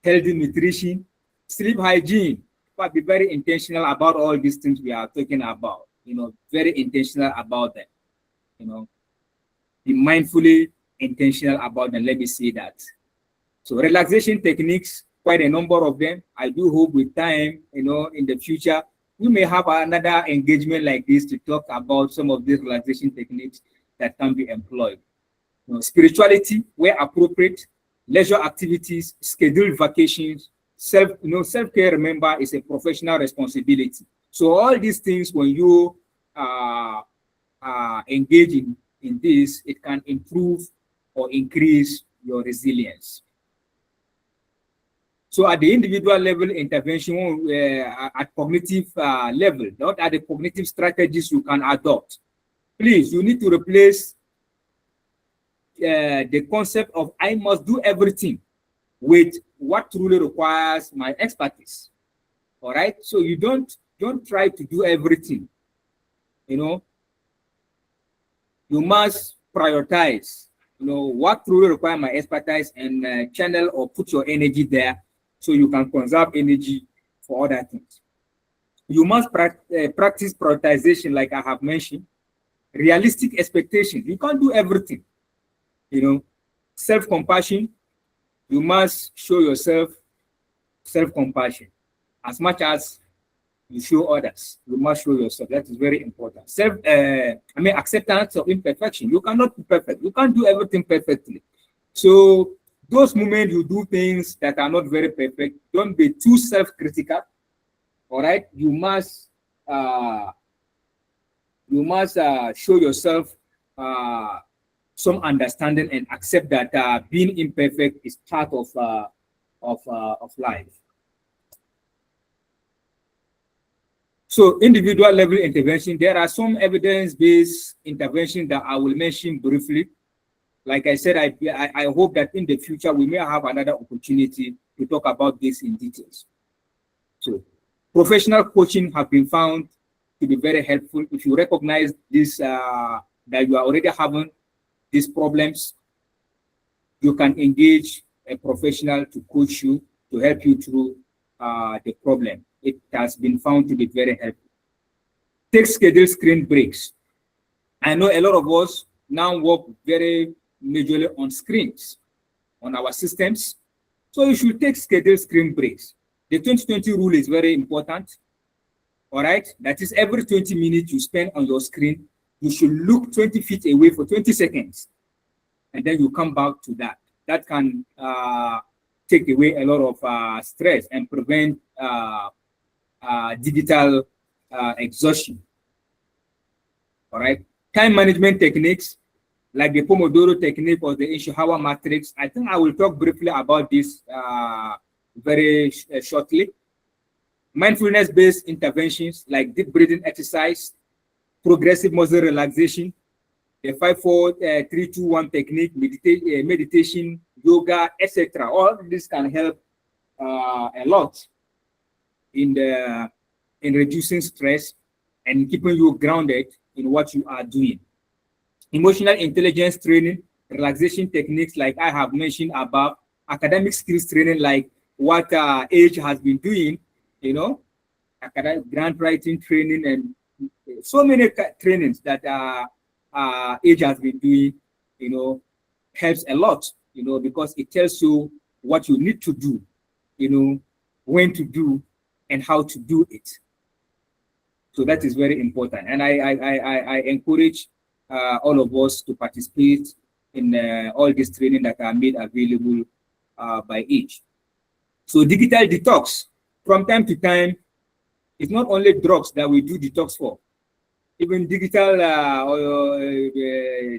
healthy nutrition, sleep hygiene, but be very intentional about all these things we are talking about, very intentional about them, be mindfully intentional about them. Let me say that. So relaxation techniques, quite a number of them. I do hope with time, in the future, we may have another engagement like this to talk about some of these relaxation techniques that can be employed. Spirituality, where appropriate, leisure activities, scheduled vacations, self-care, remember, is a professional responsibility. So all these things, when you engage in this, it can improve or increase your resilience. So at the individual level intervention, at cognitive level, what are the cognitive strategies you can adopt? Please, you need to replace the concept of I must do everything with what truly requires my expertise. All right. So you don't try to do everything. You must prioritize. What truly requires my expertise and channel or put your energy there so you can conserve energy for other things. You must practice prioritization, like I have mentioned. Realistic expectation. You can't do everything. Self-compassion. You must show yourself self-compassion as much as you show others. You must show yourself. That is very important. Acceptance of imperfection. You cannot be perfect. You can't do everything perfectly. So those moments you do things that are not very perfect, don't be too self-critical. All right. You must show yourself some understanding and accept that being imperfect is part of life. So individual level intervention, there are some evidence-based intervention that I will mention briefly. Like I said, I hope that in the future we may have another opportunity to talk about this in details. So professional coaching have been found to be very helpful. If you recognize this, that you are already having these problems, you can engage a professional to coach you, to help you through the problem. It has been found to be very helpful. Take scheduled screen breaks. I know a lot of us now work very majorly on screens, on our systems. So you should take scheduled screen breaks. The 2020 rule is very important. All right. That is every 20 minutes you spend on your screen, you should look 20 feet away for 20 seconds. And then you come back to that. That can take away a lot of stress and prevent digital exhaustion. All right. Time management techniques like the Pomodoro technique or the Ishikawa matrix. I think I will talk briefly about this very shortly. Mindfulness-based interventions like deep breathing exercise, progressive muscle relaxation, the 5-4-3-2-1 technique, meditation, yoga, etc. All this can help a lot in reducing stress and keeping you grounded in what you are doing. Emotional intelligence training, relaxation techniques like I have mentioned above, academic skills training like what Age has been doing, academic grant writing training and so many trainings that Age has been doing, helps a lot, because it tells you what you need to do, when to do and how to do it. So that is very important. And I encourage all of us to participate in all this training that are made available by Age. So digital detox, from time to time, it's not only drugs that we do detox for. Even digital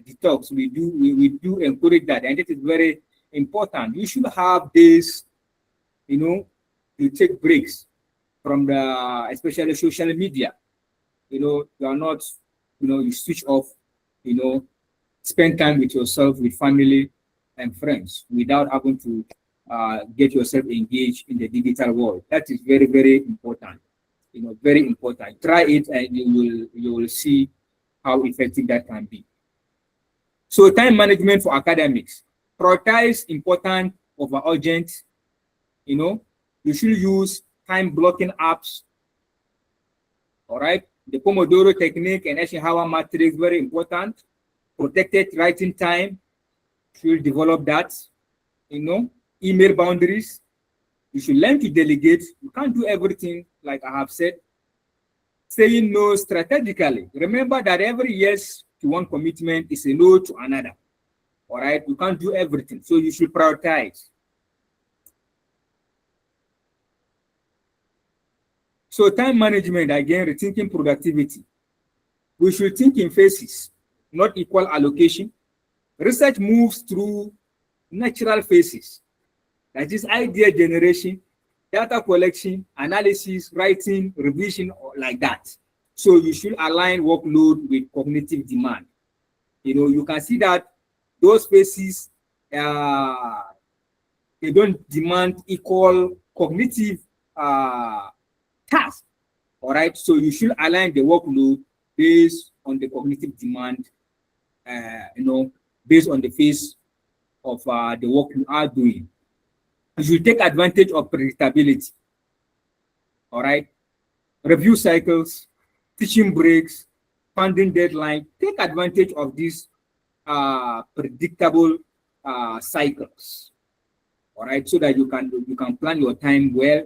detox, we do encourage that, and it is very important. You should have this, you take breaks from the, especially social media. You are not, you switch off, spend time with yourself, with family and friends without having to get yourself engaged in the digital world. That is very, very important. Very important. Try it and you will see how effective that can be. So time management for academics. Prioritize important over urgent. You should use time blocking apps. All right. The Pomodoro technique and Eisenhower matrix, very important. Protected writing time. Should develop that. Email boundaries. You should learn to delegate. You can't do everything, like I have said. Saying no strategically. Remember that every yes to one commitment is a no to another. All right, you can't do everything, so you should prioritize. So time management, again, rethinking productivity. We should think in phases, not equal allocation. Research moves through natural phases. That is idea generation, data collection, analysis, writing, revision, or like that. So you should align workload with cognitive demand. You can see that those phases, they don't demand equal cognitive tasks. All right. So you should align the workload based on the cognitive demand, based on the phase of the work you are doing. You should take advantage of predictability. All right. Review cycles, teaching breaks, funding deadline. Take advantage of these predictable cycles. All right. So that you can plan your time well.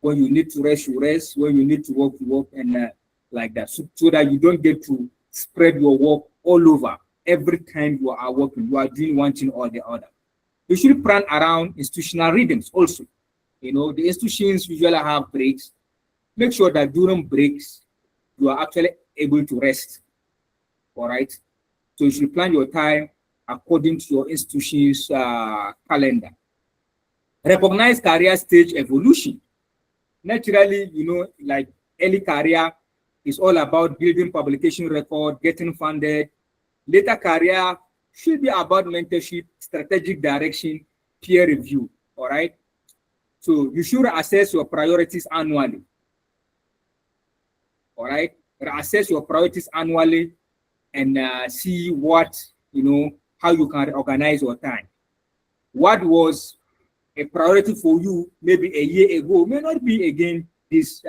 When you need to rest, you rest. When you need to work, you work, and like that. So that you don't get to spread your work all over. Every time you are working, you are doing one thing or the other. You should plan around institutional rhythms also. The institutions usually have breaks. Make sure that during breaks, you are actually able to rest. All right. So you should plan your time according to your institution's calendar. Recognize career stage evolution. Naturally, like early career is all about building publication record, getting funded. Later career should be about mentorship, strategic direction, peer review. All right. So you should assess your priorities annually. All right. Assess your priorities annually and see what, how you can organize your time. What was a priority for you maybe a year ago may not be again this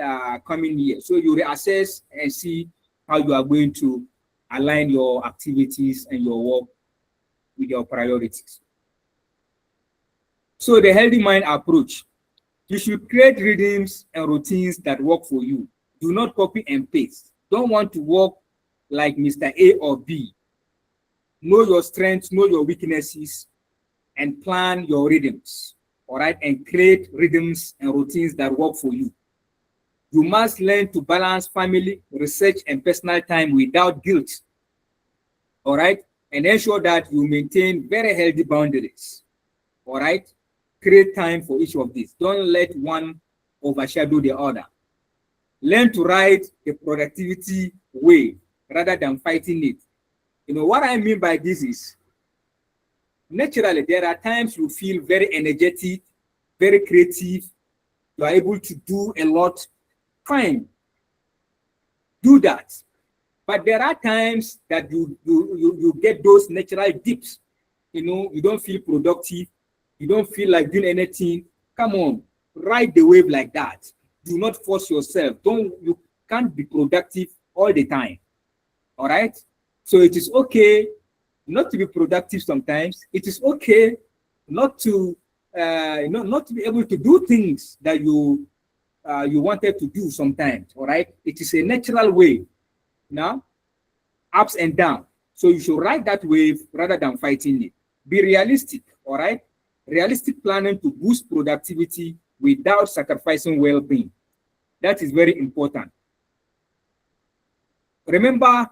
coming year. So you reassess and see how you are going to align your activities and your work with your priorities. So the healthy mind approach. You should create rhythms and routines that work for you. Do not copy and paste. Don't want to work like Mr. A or B. Know your strengths, know your weaknesses, and plan your rhythms. All right, and create rhythms and routines that work for you. You must learn to balance family, research, and personal time without guilt. All right, and ensure that you maintain very healthy boundaries. All right, create time for each of these. Don't let one overshadow the other. Learn to ride the productivity wave rather than fighting it. What I mean by this is, naturally, there are times you feel very energetic, very creative. You are able to do a lot. Fine. Do that. But there are times that you get those natural dips. You don't feel productive. You don't feel like doing anything. Come on, ride the wave like that. Do not force yourself. You can't be productive all the time. All right? So it is okay not to be productive sometimes. It is okay not to not to be able to do things that you wanted to do sometimes. All right, it is a natural wave. Now, ups and downs. So you should ride that wave rather than fighting it. Be realistic. All right, realistic planning to boost productivity without sacrificing well-being. That is very important. Remember,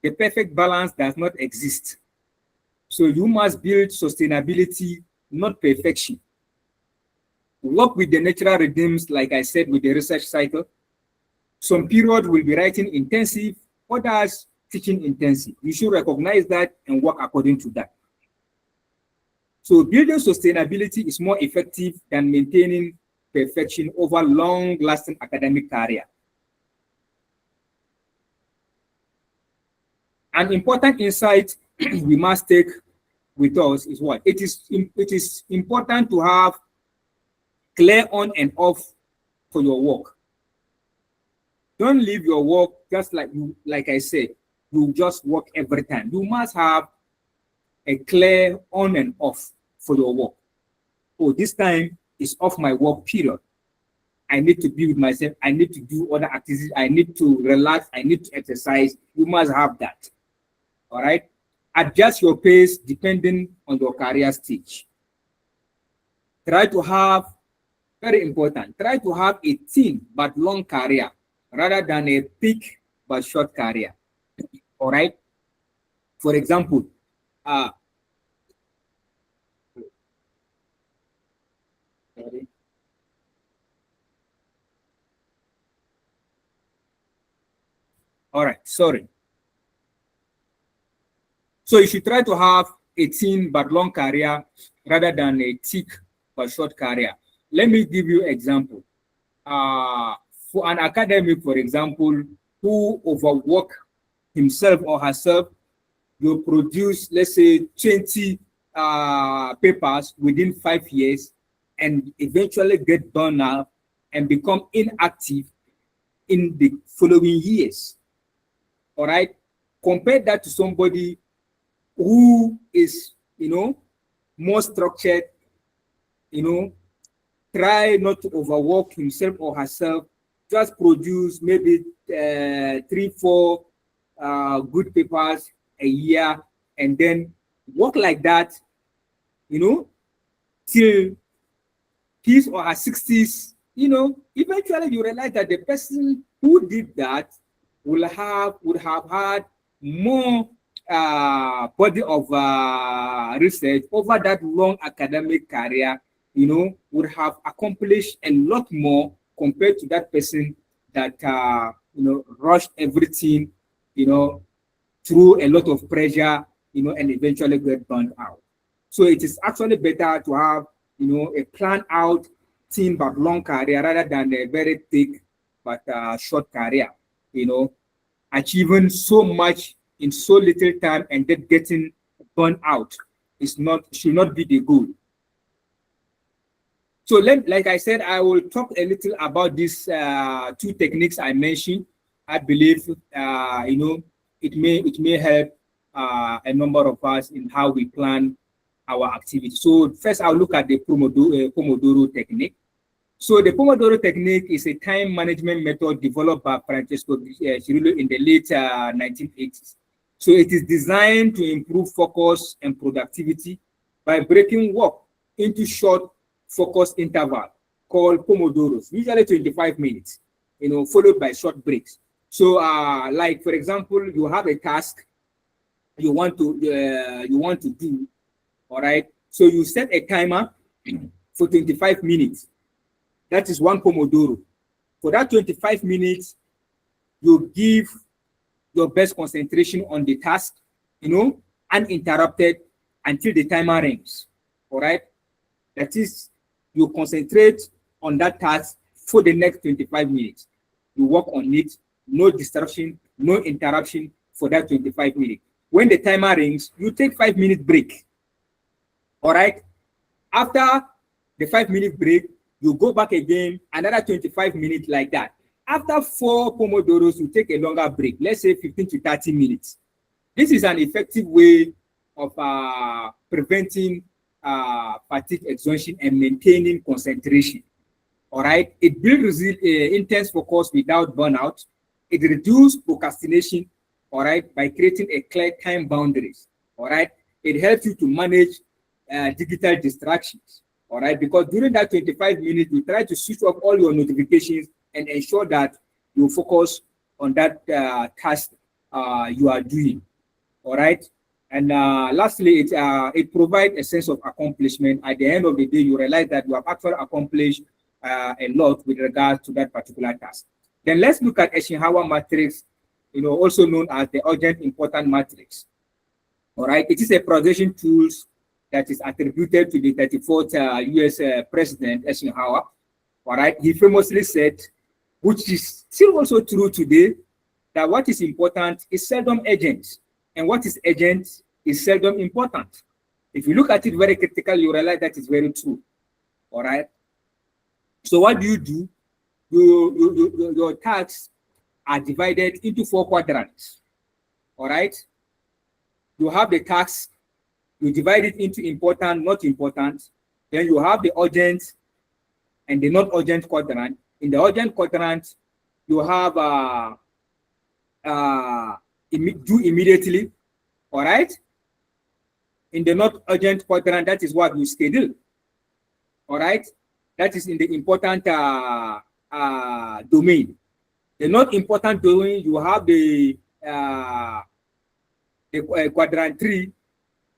the perfect balance does not exist. So you must build sustainability, not perfection. work with the natural rhythms, like I said, with the research cycle. Some period will be writing intensive, others teaching intensive. You should recognize that and work according to that. So building sustainability is more effective than maintaining perfection over long-lasting academic career. An important insight we must take with us is what? It is important to have clear on and off for your work. Don't leave your work just like I said, you just work every time. You must have a clear on and off for your work. Oh, this time is off my work period. I need to be with myself. I need to do other activities. I need to relax. I need to exercise. You must have that. All right. Adjust your pace depending on your career stage. Try to have, very important, try to have a thin but long career rather than a thick but short career. All right. For example, all right, sorry. So you should try to have a thin but long career rather than a thick but short career. Let me give you an example. For an academic, for example, who overwork himself or herself, you produce, let's say, 20 papers within 5 years and eventually get burned out and become inactive in the following years. All right? Compare that to somebody who is, more structured, try not to overwork himself or herself, just produce maybe 3-4 good papers a year, and then work like that, till his or her 60s, eventually you realize that the person who did that would have had more body of research over that long academic career, would have accomplished a lot more compared to that person that rushed everything, through a lot of pressure, and eventually get burned out. So it is actually better to have, a planned out thin but long career rather than a very thick but short career. Achieving so much in so little time and then getting burned out should not be the goal. So like I said, I will talk a little about these 2 techniques I mentioned. I believe it may help a number of us in how we plan our activity. So first, I'll look at the Pomodoro technique. So the Pomodoro technique is a time management method developed by Francesco Cirillo in the late 1980s. So it is designed to improve focus and productivity by breaking work into short focus interval called Pomodoros, usually 25 minutes, followed by short breaks. So like, for example, you have a task you want to do, all right? So you set a timer for 25 minutes. That is 1 Pomodoro. For that 25 minutes, you give your best concentration on the task, uninterrupted until the timer rings, all right? That is, you concentrate on that task for the next 25 minutes. You work on it, no distraction, no interruption for that 25 minutes. When the timer rings, you take 5-minute break, all right? After the 5-minute break, you go back again, another 25 minutes like that. After 4 Pomodoros, you take a longer break, let's say 15 to 30 minutes. This is an effective way of preventing fatigue, exhaustion, and maintaining concentration. All right. It builds intense focus without burnout. It reduces procrastination. All right, by creating a clear time boundaries. All right. It helps you to manage digital distractions. All right, because during that 25 minutes, you try to switch off all your notifications and ensure that you focus on that task you are doing. All right. And lastly, it provides a sense of accomplishment. At the end of the day, you realize that you have actually accomplished a lot with regards to that particular task. Then let's look at Eisenhower matrix, also known as the urgent important matrix. All right, it is a prioritization tool that is attributed to the 34th US President Eisenhower. All right, he famously said, which is still also true today, that what is important is seldom urgent, and what is urgent is seldom important. If you look at it very critically, you realize that is very true. All right. So what do? Your tasks are divided into 4 quadrants. All right. You have the tasks, you divide it into important, not important. Then you have the urgent and the not urgent quadrant. In the urgent quadrant, you have do immediately. All right. In the not urgent quadrant, that is what you schedule. All right. That is in the important domain. The not important domain, you have the quadrant 3.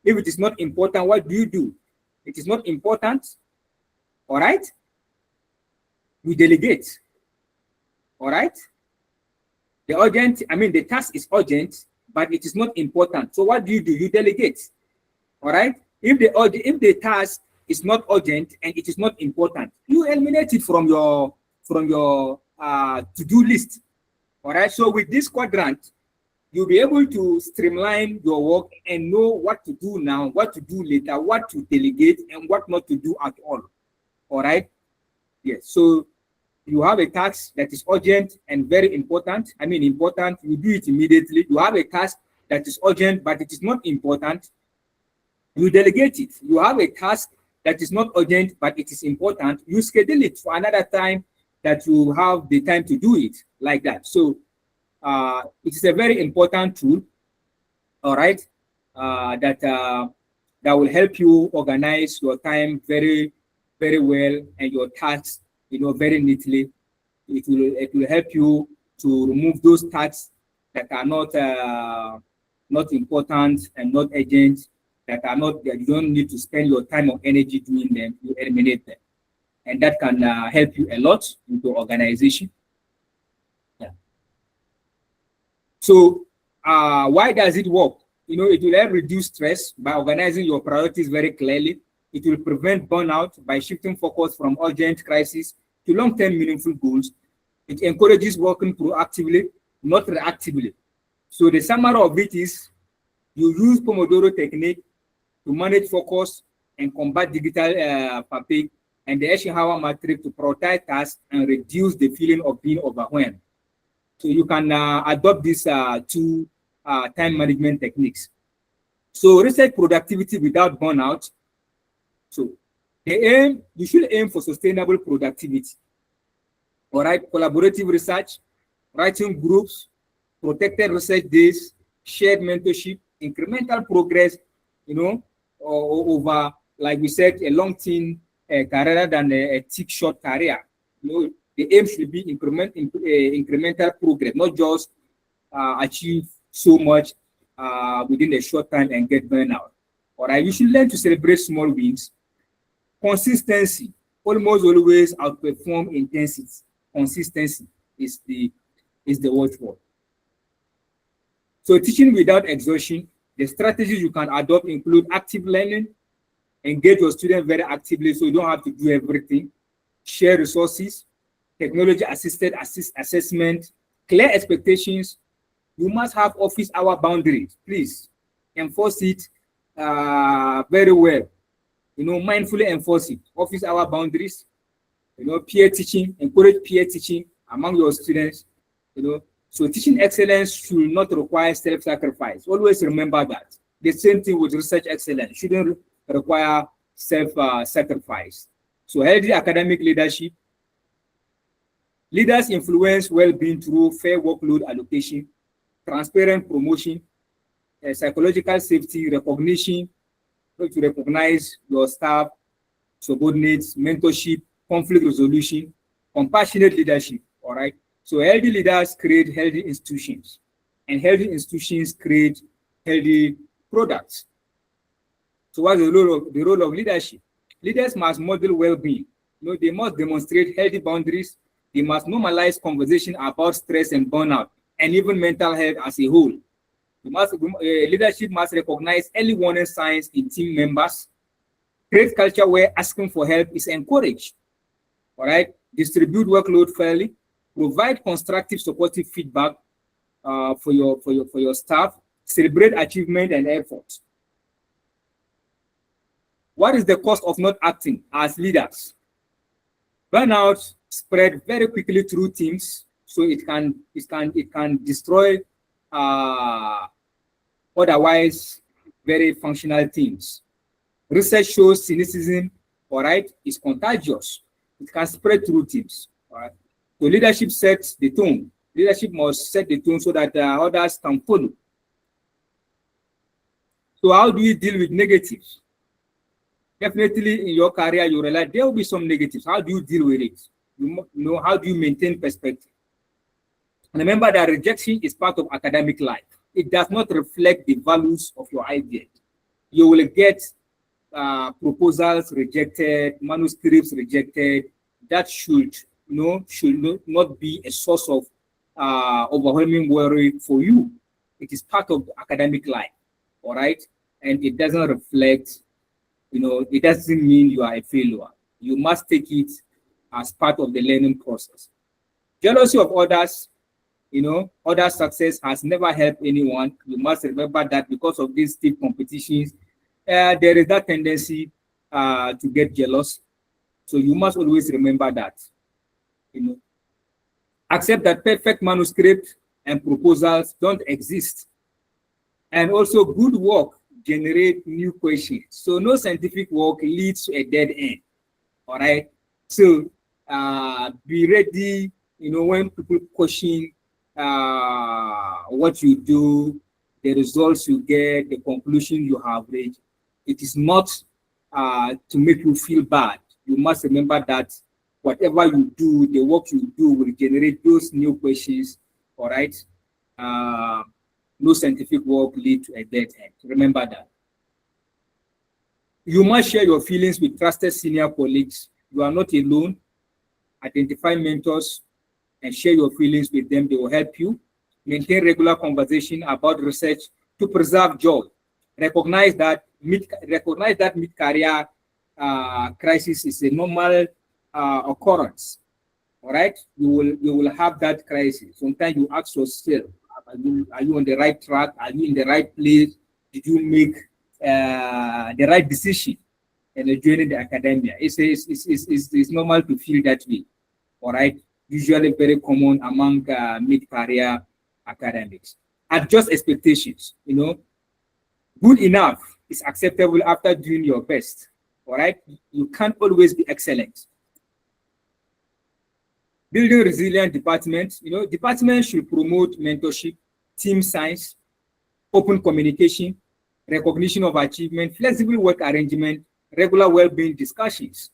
If it is not important, what do? It is not important. All right. We delegate. All right. The task is urgent, but it is not important. So what do? You delegate. All right. If the task is not urgent and it is not important, you eliminate it from your to-do list. All right. So with this quadrant, you'll be able to streamline your work and know what to do now, what to do later, what to delegate, and what not to do at all. All right. Yes. So you have a task that is urgent and very important. Important, you do it immediately. You have a task that is urgent, but it is not important. You delegate it. You have a task that is not urgent, but it is important. You schedule it for another time that you have the time to do it, like that. So it is a very important tool, all right, that will help you organize your time very, very well and your tasks, very neatly. It will help you to remove those tasks that are not important and not urgent, that you don't need to spend your time or energy doing them. You eliminate them, and that can help you a lot into organization. Yeah. So why does it work? It will help reduce stress by organizing your priorities very clearly. It will prevent burnout by shifting focus from urgent crisis to long-term meaningful goals. It encourages working proactively, not reactively. So the summary of it is, you use Pomodoro technique to manage focus and combat digital fatigue, and the Eisenhower matrix to prioritize tasks and reduce the feeling of being overwhelmed. So you can adopt these 2 time management techniques. So research productivity without burnout. So you should aim for sustainable productivity. All right, collaborative research, writing groups, protected research days, shared mentorship, incremental progress, over, like we said, a long team rather than a tick short career. The aim should be incremental progress, not just achieve so much within a short time and get burnout. All right, you should learn to celebrate small wins. Consistency almost always outperform intensity. Consistency is the watchword. So teaching without exhaustion, the strategies you can adopt include active learning, engage your students very actively so you don't have to do everything, share resources, technology-assisted assessment, clear expectations. You must have office hour boundaries. Please enforce it very well. Mindfully enforce it. Office hour boundaries. Peer teaching. Encourage peer teaching among your students. So teaching excellence should not require self-sacrifice. Always remember that. The same thing with research excellence. Shouldn't require self-sacrifice. So healthy academic leadership. Leaders influence well-being through fair workload allocation, transparent promotion, psychological safety, recognition, to recognize your staff, subordinates, mentorship, conflict resolution, compassionate leadership. All right. So healthy leaders create healthy institutions, and healthy institutions create healthy products. So what's the role of leadership? Leaders must model well-being. They must demonstrate healthy boundaries. They must normalize conversation about stress and burnout, and even mental health as a whole. Leadership must recognize early warning signs in team members, create culture where asking for help is encouraged. All right, distribute workload fairly, provide constructive, supportive feedback for your staff, celebrate achievement and effort. What is the cost of not acting as leaders? Burnout spread very quickly through teams, so it can destroy otherwise very functional teams. Research shows cynicism, all right, is contagious. It can spread through teams. All right. So leadership sets the tone. Leadership must set the tone so that others can follow. So how do you deal with negatives? Definitely in your career, you realize there will be some negatives. How do you deal with it? You know, how do you maintain perspective? And remember that rejection is part of academic life. It does not reflect the values of your idea. You will get proposals rejected, manuscripts rejected. That should not be a source of overwhelming worry for you. It is part of academic life, all right? And it doesn't reflect, it doesn't mean you are a failure. You must take it as part of the learning process. Jealousy of others, other success has never helped anyone. You must remember that because of these stiff competitions, there is that tendency to get jealous. So you must always remember that. Accept that perfect manuscript and proposals don't exist. And also good work generate new questions. So no scientific work leads to a dead end. All right. So be ready, when people question what you do, the results you get, the conclusion you have reached. It is not to make you feel bad. You must remember that whatever you do, the work you do will generate those new questions. All right. No scientific work lead to a dead end. Remember that. You must share your feelings with trusted senior colleagues. You are not alone. Identify mentors and share your feelings with them. They will help you. Maintain regular conversation about research to preserve joy. Recognize that mid-career crisis is a normal occurrence. All right, you will have that crisis. Sometimes you ask yourself, are you on the right track? Are you in the right place? Did you make the right decision? And joining the academia, it's normal to feel that way. All right, usually very common among mid-career academics. Adjust expectations. Good enough is acceptable after doing your best. All right, you can't always be excellent. Building resilient departments. Departments should promote mentorship, team science, open communication, recognition of achievement, flexible work arrangement, regular well-being discussions.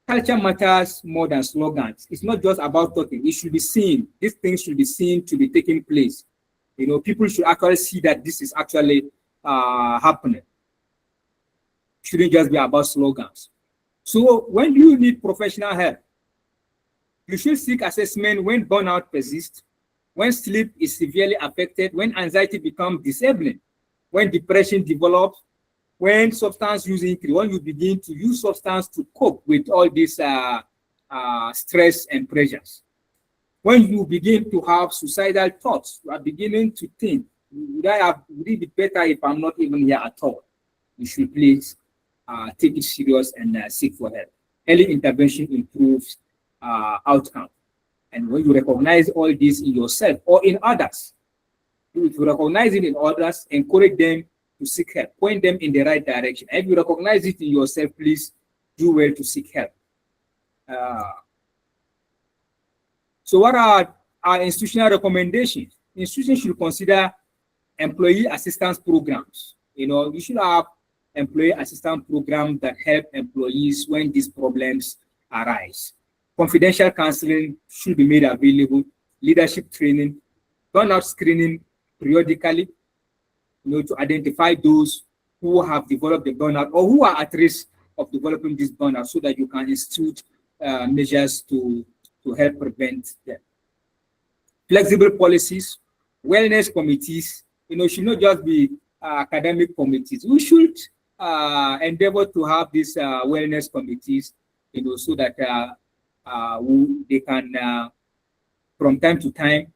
Culture matters more than slogans. It's not just about talking. It should be seen. These things should be seen to be taking place. People should actually see that this is actually happening. It shouldn't just be about slogans. So when you need professional help, you should seek assessment when burnout persists, when sleep is severely affected, when anxiety becomes disabling, when depression develops, when substance use increase, when you begin to use substance to cope with all these stress and pressures. When you begin to have suicidal thoughts, you are beginning to think, would it be better if I'm not even here at all? You should please take it serious and seek for help. Early intervention improves outcome. And when you recognize all this in yourself or in others, if you recognize it in others, encourage them to seek help, point them in the right direction. And if you recognize it in yourself, please do well to seek help. So what are our institutional recommendations? Institutions should consider employee assistance programs. You should have employee assistance programs that help employees when these problems arise. Confidential counseling should be made available, leadership training, burnout screening periodically, to identify those who have developed the burnout or who are at risk of developing this burnout, so that you can institute measures to help prevent them. Flexible policies, wellness committees, should not just be academic committees. We should endeavor to have these wellness committees, so that they can, from time to time,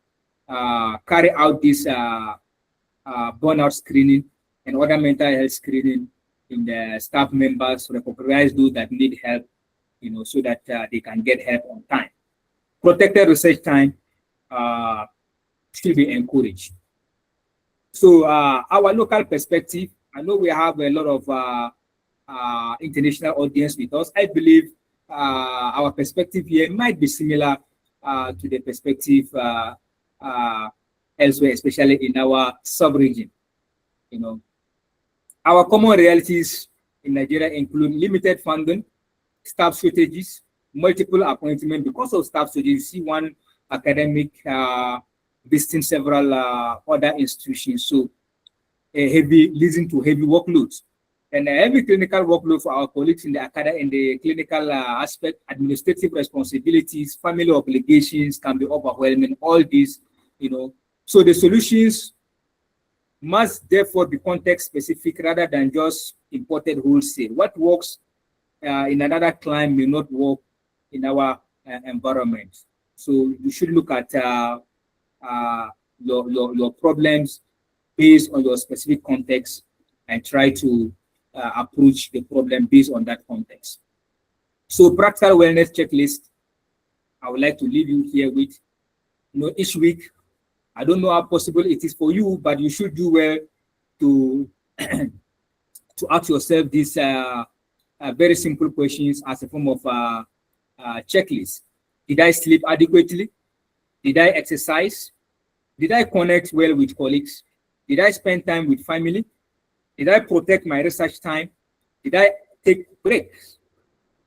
carry out this burnout screening and other mental health screening in the staff members, recognize those that need help, so that they can get help on time. Protected research time should be encouraged. So our local perspective, I know we have a lot of international audience with us. I believe our perspective here might be similar to the perspective elsewhere, especially in our sub-region. Our common realities in Nigeria include limited funding, staff shortages, multiple appointments. Because of staff shortages, you see one academic visiting several other institutions, so leading to heavy workloads. And heavy clinical workload for our colleagues in the clinical aspect, administrative responsibilities, family obligations can be overwhelming. All these, so the solutions must therefore be context specific rather than just imported wholesale. What works in another clime may not work in our environment. So you should look at your problems based on your specific context and try to approach the problem based on that context. So practical wellness checklist, I would like to leave you here with, each week. I don't know how possible it is for you, but you should do well to to ask yourself these very simple questions as a form of checklist. Did I sleep adequately? Did I exercise? Did I connect well with colleagues? Did I spend time with family? Did I protect my research time? Did I take breaks?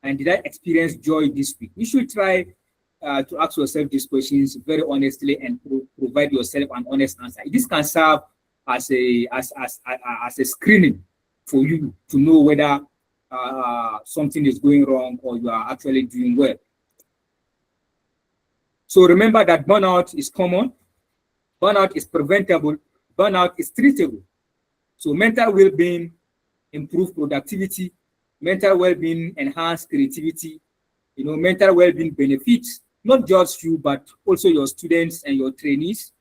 And did I experience joy this week? You should try to ask yourself these questions very honestly and provide yourself an honest answer. This can serve as a screening for you to know whether something is going wrong or you are actually doing well. So remember that burnout is common, burnout is preventable, burnout is treatable. So mental well-being improve productivity, mental well-being enhance creativity, mental well-being benefits not just you, but also your students and your trainees.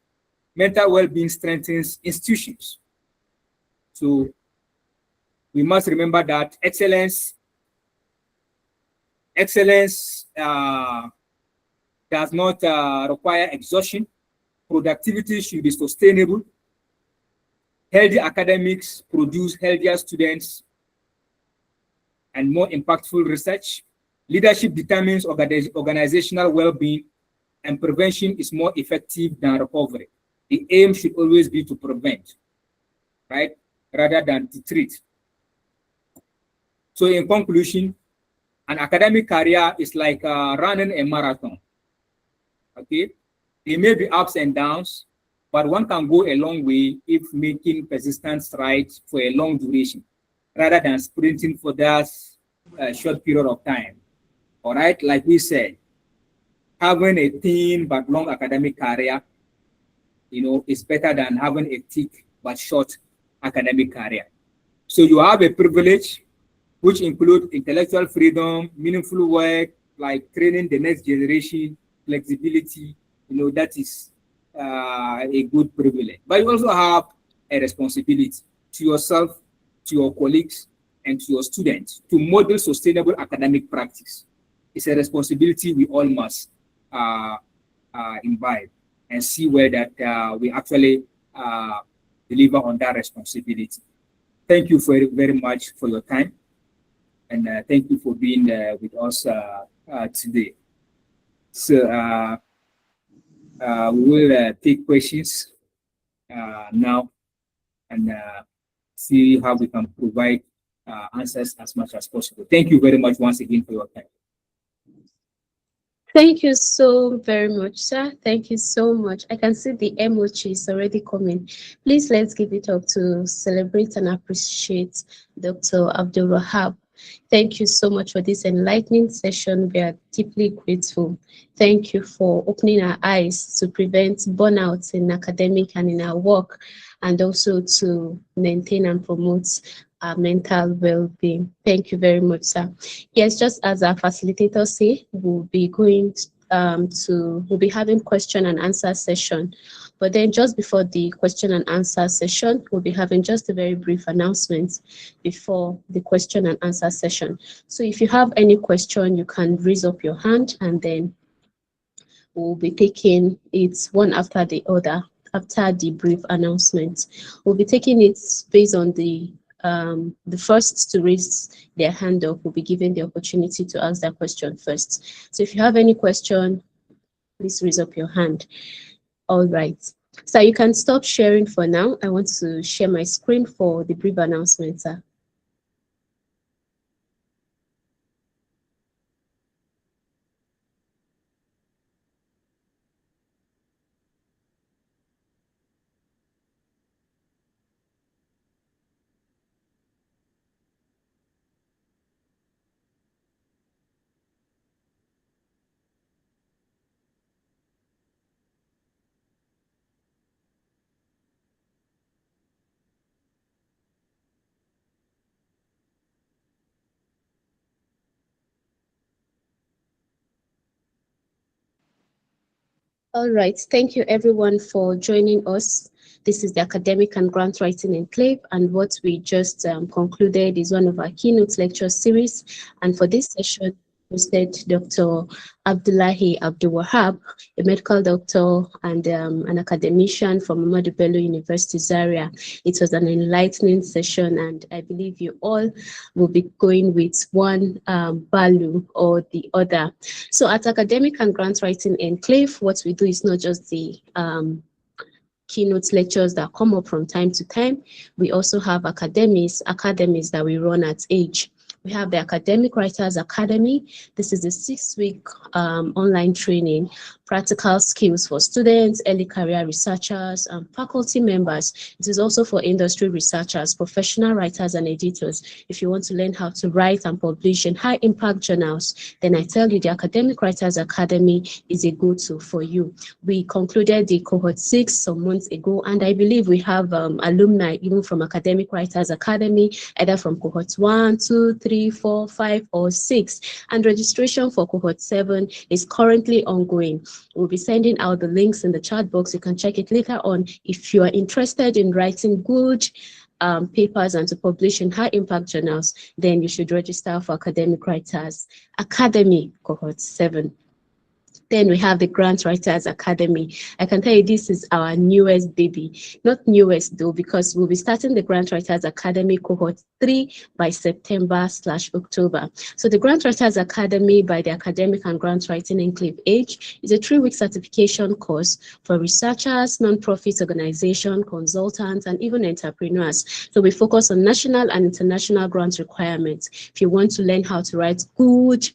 Mental well-being strengthens institutions. So we must remember that excellence does not require exhaustion. Productivity should be sustainable. Healthy academics produce healthier students and more impactful research. Leadership determines organizational well-being, and prevention is more effective than recovery. The aim should always be to prevent, right, rather than to treat. So in conclusion, an academic career is like running a marathon. Okay, there may be ups and downs, but one can go a long way if making persistent strides for a long duration, rather than sprinting for that short period of time. All right, like we said, having a thin but long academic career, is better than having a thick but short academic career. So you have a privilege, which include intellectual freedom, meaningful work, like training the next generation, flexibility, that is a good privilege. But you also have a responsibility to yourself, to your colleagues, and to your students to model sustainable academic practice. It's a responsibility we all must imbibe and see where that we actually deliver on that responsibility. Thank you very, very much for your time. And thank you for being with us today. So we will take questions now and see how we can provide answers as much as possible. Thank you very much once again for your time. Thank you so very much, sir. Thank you so much. I can see the emojis already coming. Please let's give it up to celebrate and appreciate Dr. Abdul Wahab. Thank you so much for this enlightening session. We are deeply grateful. Thank you for opening our eyes to prevent burnout in academic and in our work, and also to maintain and promote our mental well-being. Thank you very much, sir. Yes, just as our facilitators say, we'll be having question and answer session. But then just before the question and answer session, we'll be having just a very brief announcement before the question and answer session. So if you have any question, you can raise up your hand, and then we'll be taking it one after the other after the brief announcement. We'll be taking it based on the first to raise their hand up will be given the opportunity to ask that question first. So if you have any question, please raise up your hand. All right. So you can stop sharing for now. I want to share my screen for the brief announcement, sir. All right. Thank you, everyone, for joining us. This is the Academic and Grant Writing Enclave, and what we just concluded is one of our keynote lecture series. And for this session, hosted Dr. Abdullahi Abdul Wahab, a medical doctor and an academician from Ahmadu Bello University, Zaria. It was an enlightening session, and I believe you all will be going with one value or the other. So at Academic and Grant Writing Enclave, what we do is not just the keynote lectures that come up from time to time. We also have academies that we run at Age. We have the Academic Writers Academy. This is a 6-week online training, practical skills for students, early career researchers, and faculty members. It is also for industry researchers, professional writers, and editors. If you want to learn how to write and publish in high impact journals, then I tell you the Academic Writers Academy is a go-to for you. We concluded the cohort 6 some months ago, and I believe we have alumni even from Academic Writers Academy, either from cohort 1, 2, 3, 4, 5, or 6. And registration for cohort 7 is currently ongoing. We'll be sending out the links in the chat box. You can check it later on. If you are interested in writing good papers and to publish in high impact journals, then you should register for Academic Writers Academy cohort 7. Then we have the Grant Writers Academy. I can tell you this is our newest baby. Not newest though, because we'll be starting the Grant Writers Academy cohort 3 by September/October. So the Grant Writers Academy by the Academic and Grant Writing Enclave Age is a 3-week certification course for researchers, non-profit organizations, consultants, and even entrepreneurs. So we focus on national and international grant requirements. If you want to learn how to write good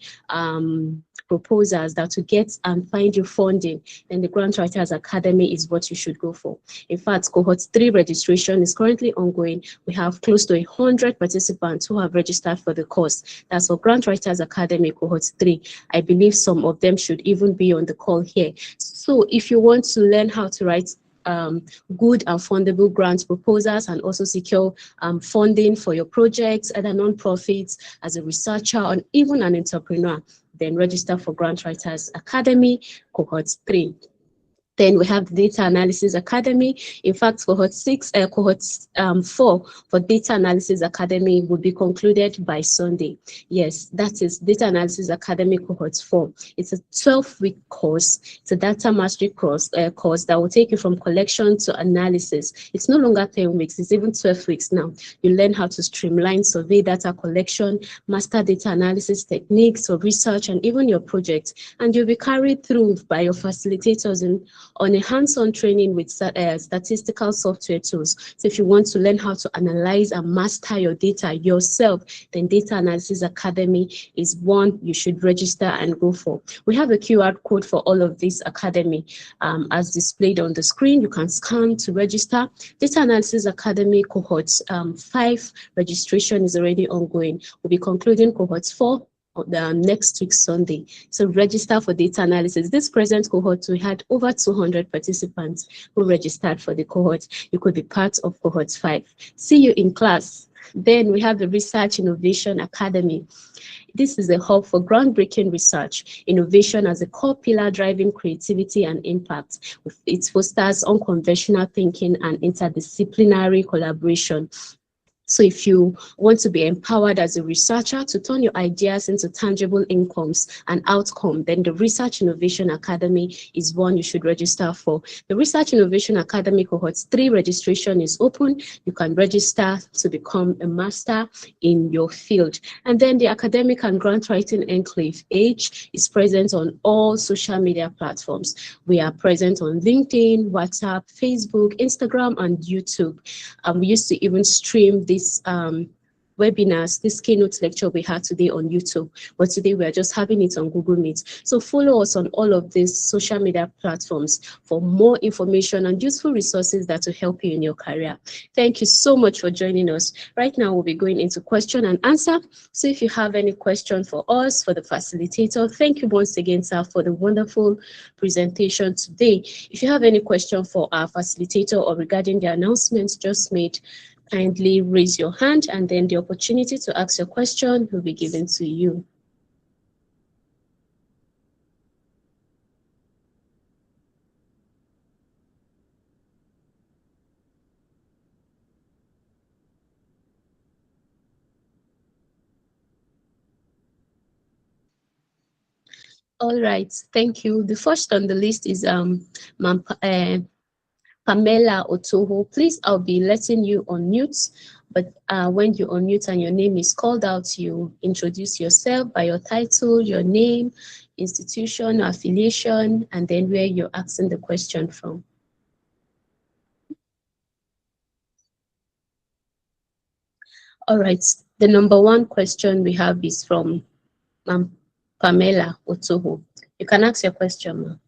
proposals that to get and find you funding, then the Grant Writers Academy is what you should go for. In fact, cohort 3 registration is currently ongoing. We have close to 100 participants who have registered for the course. That's for Grant Writers Academy cohort 3. I believe some of them should even be on the call here. So if you want to learn how to write good and fundable grant proposals and also secure funding for your projects, either non-profits, as a researcher, or even an entrepreneur, then register for Grant Writers Academy cohort 3. Then we have the Data Analysis Academy. In fact, cohort 4 for Data Analysis Academy will be concluded by Sunday. Yes, that is Data Analysis Academy cohort 4. It's a 12-week course. It's a data mastery course that will take you from collection to analysis. It's no longer 10 weeks, it's even 12 weeks now. You learn how to streamline survey data collection, master data analysis techniques for research and even your project. And you'll be carried through by your facilitators in on a hands-on training with statistical software tools. So if you want to learn how to analyze and master your data yourself, then Data Analysis Academy is one you should register and go for. We have a QR code for all of this academy as displayed on the screen. You can scan to register. Data Analysis Academy cohort 5 registration is already ongoing. We'll be concluding cohort 4 next week Sunday. So register for data analysis. This present cohort, we had over 200 participants who registered for the cohort. You could be part of cohort 5. See you in class. Then we have the Research Innovation Academy. This is a hub for groundbreaking research, innovation as a core pillar driving creativity and impact. It fosters unconventional thinking and interdisciplinary collaboration. So if you want to be empowered as a researcher to turn your ideas into tangible incomes and outcome, then the Research Innovation Academy is one you should register for. The Research Innovation Academy cohort 3 registration is open. You can register to become a master in your field. And then the Academic and Grant Writing Enclave Age is present on all social media platforms. We are present on LinkedIn, WhatsApp, Facebook, Instagram, and YouTube. We used to even stream this webinars, this keynote lecture we had today on YouTube, but today we are just having it on Google Meet. So follow us on all of these social media platforms for more information and useful resources that will help you in your career. Thank you so much for joining us. Right now, we'll be going into question and answer. So if you have any question for us, for the facilitator, thank you once again, sir, for the wonderful presentation today. If you have any question for our facilitator or regarding the announcements just made, kindly raise your hand and then the opportunity to ask your question will be given to you. All right, thank you. The first on the list is Pamela Otoho. Please, I'll be letting you unmute, but when you unmute and your name is called out, you introduce yourself by your title, your name, institution, affiliation, and then where you're asking the question from. All right, the number one question we have is from Pamela Otoho. You can ask your question, ma'am.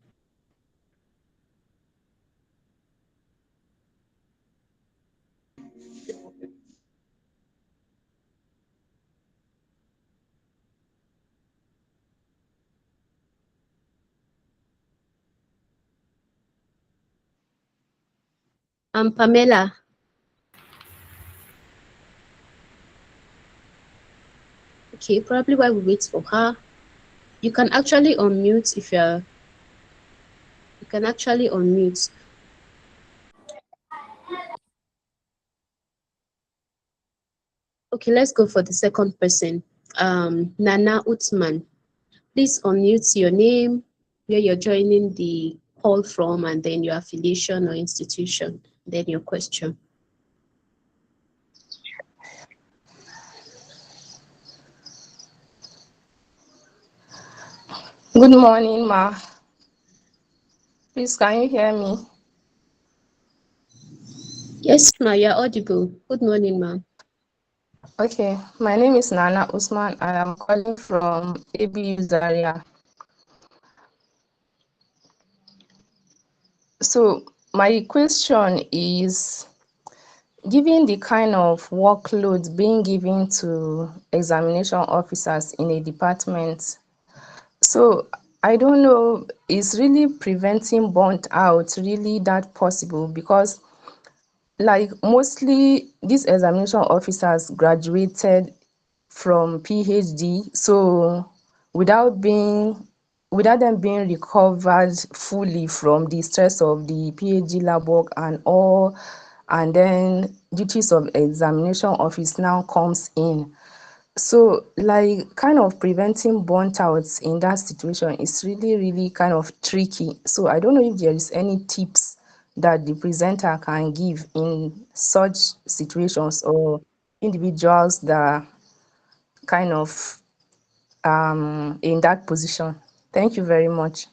Pamela. Okay, probably while we wait for her, you can actually unmute if you're. You can actually unmute. Okay, let's go for the second person. Nana Utman. Please unmute your name, where you're joining the call from, and then your affiliation or institution, then your question. Good morning, ma. Please, can you hear me? Yes, ma, you're audible. Good morning, ma'am. Okay, my name is Nana Usman. I am calling from ABU Zaria. So my question is, given the kind of workload being given to examination officers in a department, so I don't know, is really preventing burnt out really that possible? Because like mostly these examination officers graduated from PhD, so without them being recovered fully from the stress of the PhD lab work and all, and then duties of examination office now comes in. So like kind of preventing burnt outs in that situation is really, really kind of tricky. So I don't know if there is any tips that the presenter can give in such situations, or individuals that kind of in that position. Thank you very much.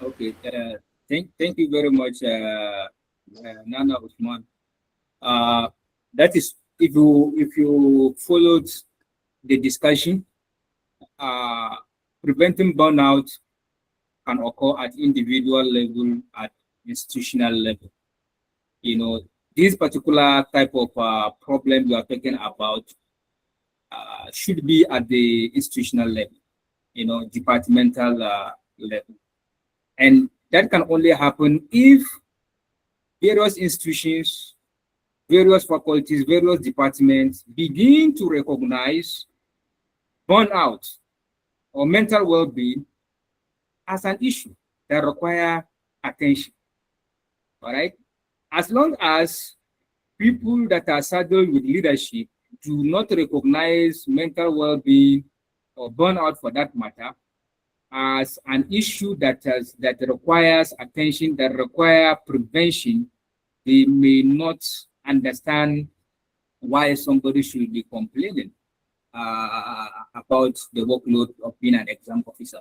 Okay. Thank you very much, Nana Usman. Uh, that is, if you followed the discussion, uh, preventing burnout can occur at individual level, at institutional level. You know, this particular type of problem you are talking about should be at the institutional level, you know, departmental level. And that can only happen if various institutions, various faculties, various departments begin to recognize burnout or mental well-being as an issue that require attention. All right. As long as people that are saddled with leadership do not recognize mental well-being or burnout for that matter as an issue that requires attention, that require prevention, they may not understand why somebody should be complaining about the workload of being an exam officer.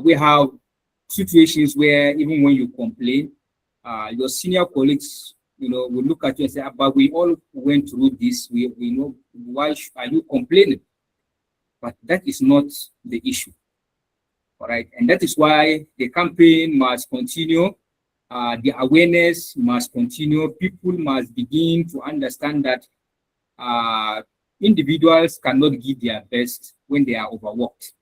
We have situations where even when you complain, your senior colleagues, you know, will look at you and say, but we all went through this. We know, why are you complaining? But that is not the issue. All right. And that is why the campaign must continue. The awareness must continue. People must begin to understand that individuals cannot give their best when they are overworked,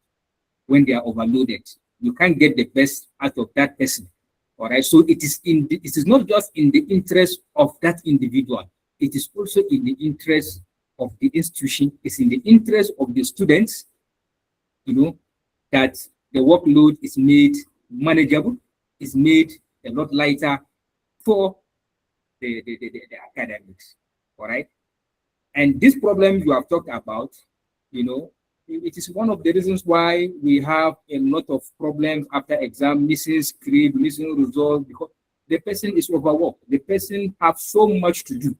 when they are overloaded. You can't get the best out of that person. All right. So it is not just in the interest of that individual. It is also in the interest of the institution. It's in the interest of the students, you know, that the workload is made manageable, is made a lot lighter for the academics. All right. And this problem you have talked about, you know, it is one of the reasons why we have a lot of problems after exam, missing script, missing results, because the person is overworked. The person have so much to do.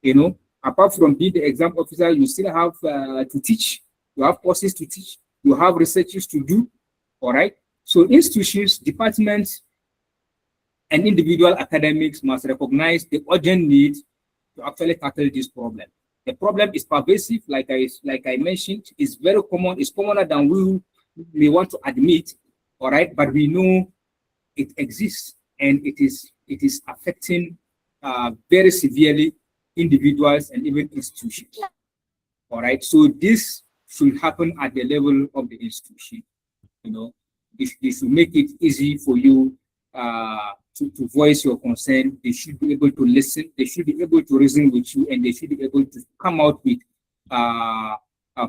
You know, apart from being the exam officer, you still have to teach. You have courses to teach. You have researches to do. All right. So institutions, departments, and individual academics must recognize the urgent need to actually tackle this problem. The problem is pervasive, like I mentioned, it's very common. It's commoner than we may want to admit. All right, but we know it exists and it is affecting very severely individuals and even institutions. All right, so this should happen at the level of the institution. You know, they should make it easy for you to voice your concern. They should be able to listen. They should be able to reason with you, and they should be able to come out with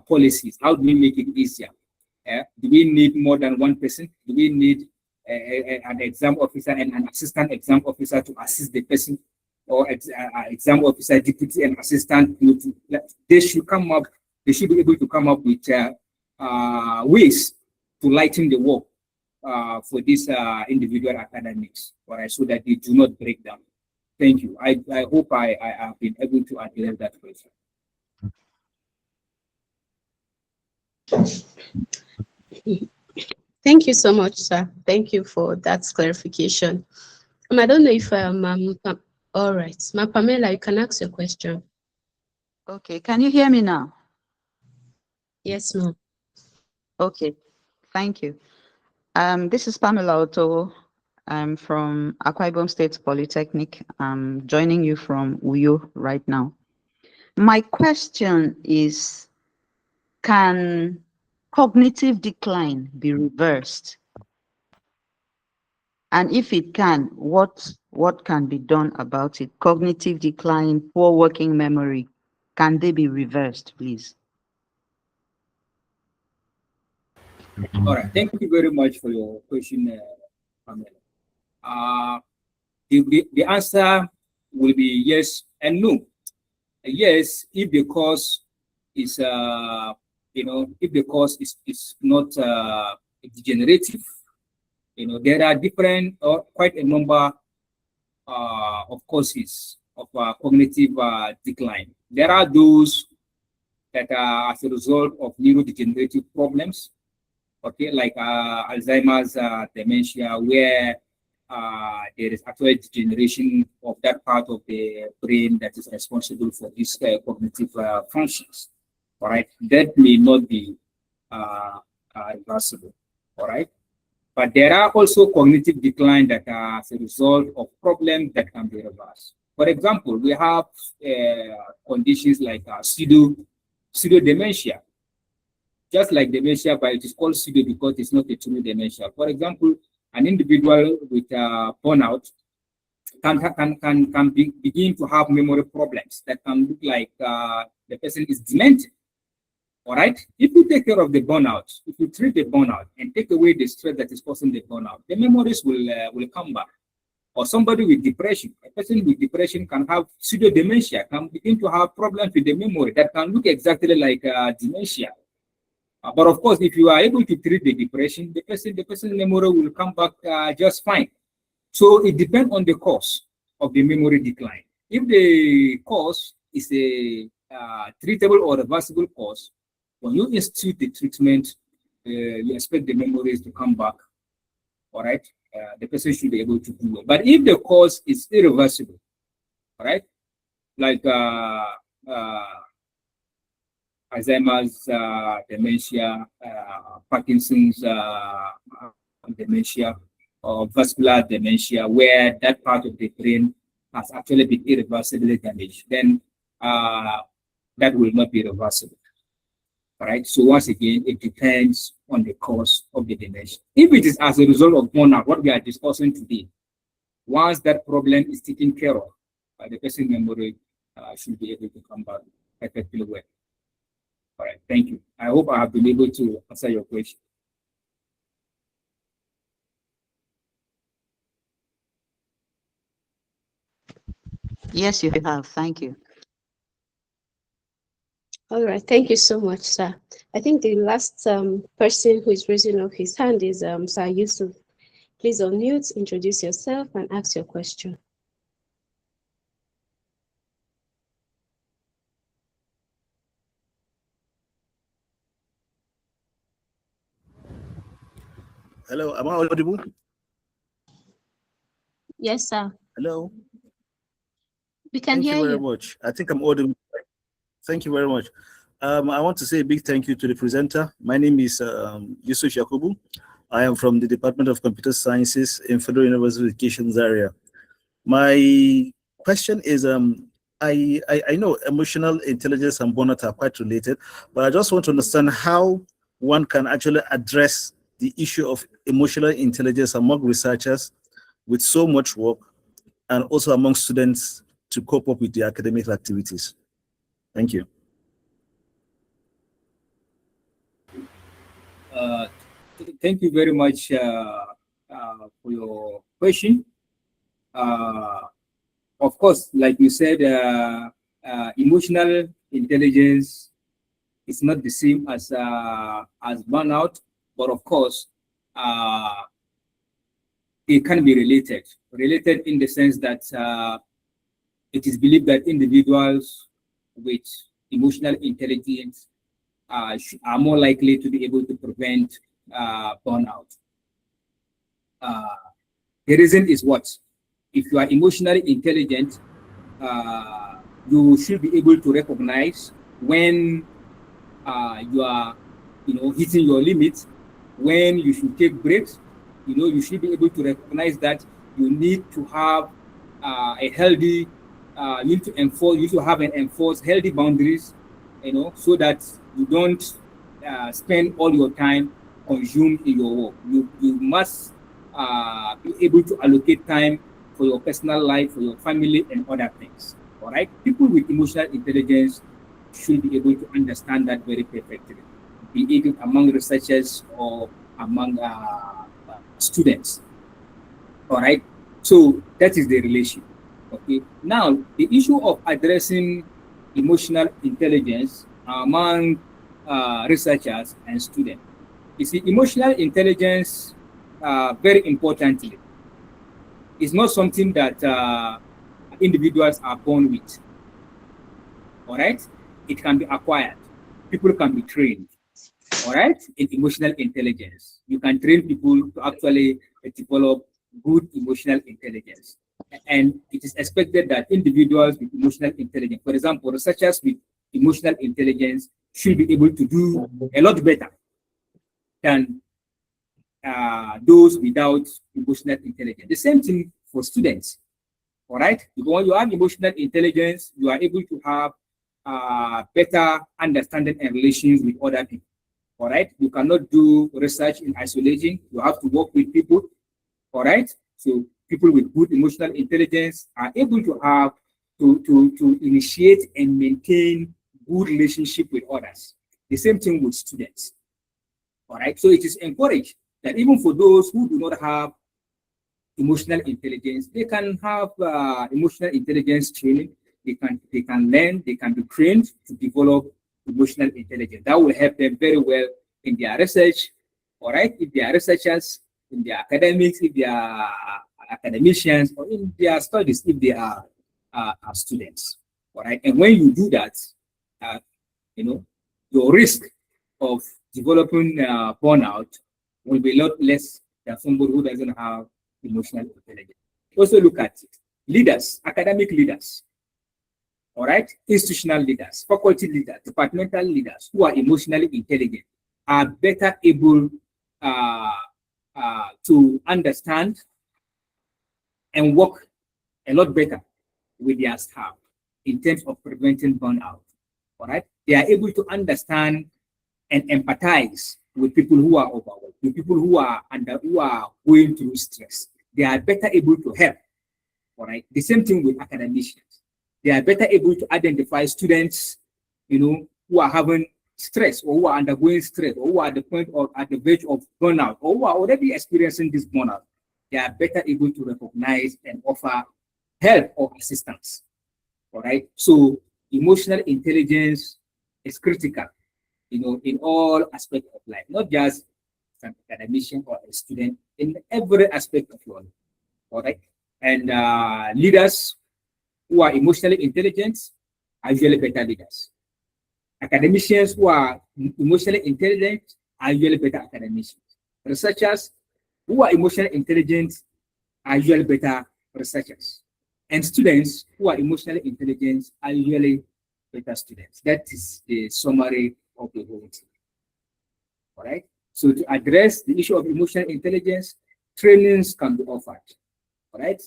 policies. How do we make it easier? Do we need more than one person? Do we need an exam officer and an assistant exam officer to assist the person, or exam officer, deputy, and assistant? They should come up. They should be able to come up with ways to lighten the work for these individual academics, all right, so that they do not break down. Thank you. I hope I have been able to address that question. Thank you so much, sir. Thank you for that clarification. I don't know if all right, Ma Pamela, you can ask your question. Okay, can you hear me now? Yes, ma'am. Okay, thank you. This is Pamela Otto. I'm from Akwa Ibom State Polytechnic. I'm joining you from Uyo right now. My question is, can cognitive decline be reversed? And if it can, what can be done about it? Cognitive decline, poor working memory, can they be reversed, please? All right. Thank you very much for your question, Pamela. The answer will be yes and no. Yes, if the cause is if the cause is not degenerative, there are different or quite a number of causes of cognitive decline. There are those that are as a result of neurodegenerative problems. okay, like Alzheimer's, dementia, where there is actual degeneration of that part of the brain that is responsible for these cognitive functions. All right, that may not be reversible. All right, but there are also cognitive decline that are as a result of problems that can be reversed. For example, we have conditions like pseudo dementia, just like dementia, but it is called pseudo because it's not a true dementia. For example, an individual with burnout can begin to have memory problems that can look like the person is demented. All right. If you take care of the burnout, if you treat the burnout and take away the stress that is causing the burnout, the memories will come back. Or somebody with depression, a person with depression can have pseudo dementia, can begin to have problems with the memory that can look exactly like dementia. But of course, if you are able to treat the depression, the person's memory will come back just fine. So it depends on the cause of the memory decline. If the cause is a treatable or reversible cause, when you institute the treatment, you expect the memories to come back. All right, the person should be able to do it. But if the cause is irreversible, all right, like Alzheimer's dementia, Parkinson's dementia, or vascular dementia, where that part of the brain has actually been irreversibly damaged, then that will not be reversible. All right. So once again, it depends on the cause of the dementia. If it is as a result of burnout, what we are discussing today, once that problem is taken care of, the person's memory should be able to come back perfectly well. All right. Thank you. I hope I have been able to answer your question. Yes, you have. Thank you. All right, thank you so much, sir. I think the last person who is raising up his hand is Sir Yusuf. Please unmute, introduce yourself, and ask your question. Hello, am I audible? Yes, sir. Hello. We can Thank hear you very you. much. I think I'm audible. Thank you very much. I want to say a big thank you to the presenter. My name is Yusuf Yakubu. I am from the Department of Computer Sciences in Federal University of Education Zaria. My question is, I know emotional intelligence and burnout are quite related, but I just want to understand how one can actually address the issue of emotional intelligence among researchers with so much work and also among students to cope up with the academic activities. Thank you. Thank you very much for your question. Of course, like you said, emotional intelligence is not the same as burnout, but of course, it can be related. Related in the sense that it is believed that individuals with emotional intelligence are more likely to be able to prevent burnout. The reason is what? If you are emotionally intelligent, you should be able to recognize when you are, hitting your limits, when you should take breaks. You should be able to recognize that you need to have a healthy, you need to have an enforced healthy boundaries, so that you don't spend all your time consumed in your work. You must be able to allocate time for your personal life, for your family, and other things. All right. People with emotional intelligence should be able to understand that very perfectly, be it among researchers or among students. All right. So that is the relation. Okay. Now, the issue of addressing emotional intelligence among researchers and students. You see, emotional intelligence, very importantly, is not something that individuals are born with. All right? It can be acquired. People can be trained. all right, in emotional intelligence. You can train people to actually develop good emotional intelligence. And it is expected that individuals with emotional intelligence, for example, researchers with emotional intelligence should be able to do a lot better than those without emotional intelligence. The same thing for students, all right? Because when you have emotional intelligence, you are able to have better understanding and relations with other people, all right? You cannot do research in isolation. You have to work with people, all right? So people with good emotional intelligence are able to have to initiate and maintain good relationship with others. The same thing with students, all right? So it is encouraged that even for those who do not have emotional intelligence, they can have emotional intelligence training. They can learn, they can be trained to develop emotional intelligence. That will help them very well in their research, all right? If they are researchers, in their academics, if they are academicians, or in their studies, if they are students, all right? And when you do that, you know, your risk of developing burnout will be a lot less than somebody who doesn't have emotional intelligence. Also look at leaders, academic leaders, all right, institutional leaders, faculty leaders, departmental leaders who are emotionally intelligent are better able to understand and work a lot better with their staff in terms of preventing burnout. All right, they are able to understand and empathize with people who are overwhelmed, with people who are going through stress. They are better able to help. All right, the same thing with academicians. They are better able to identify students, you know, who are having stress or who are undergoing stress or who are at the point of at the verge of burnout or who are already experiencing this burnout. They are better able to recognize and offer help or assistance. All right. So emotional intelligence is critical, you know, in all aspects of life, not just an academician or a student, in every aspect of your life. All right. And leaders who are emotionally intelligent are usually better leaders. Academicians who are emotionally intelligent are usually better academicians. Researchers who are emotionally intelligent are usually better researchers. And students who are emotionally intelligent are usually better students. That is the summary of the whole thing. All right. So to address the issue of emotional intelligence, trainings can be offered. All right.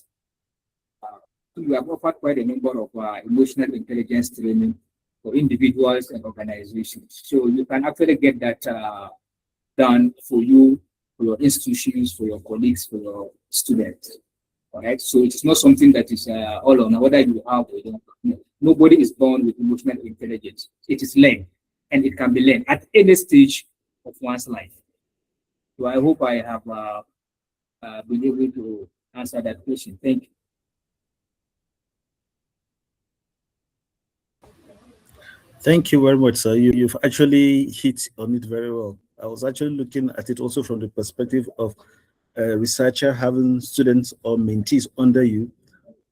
We have offered quite a number of emotional intelligence training for individuals and organizations. So you can actually get that done for you, for your institutions, for your colleagues, for your students. All right. So it's not something that is all on whether you have or don't. No. Nobody is born with emotional intelligence. It is learned, and it can be learned at any stage of one's life. So I hope I have been able to answer that question. Thank you. Thank you very much, sir. You've actually hit on it very well. I was actually looking at it also from the perspective of a researcher having students or mentees under you.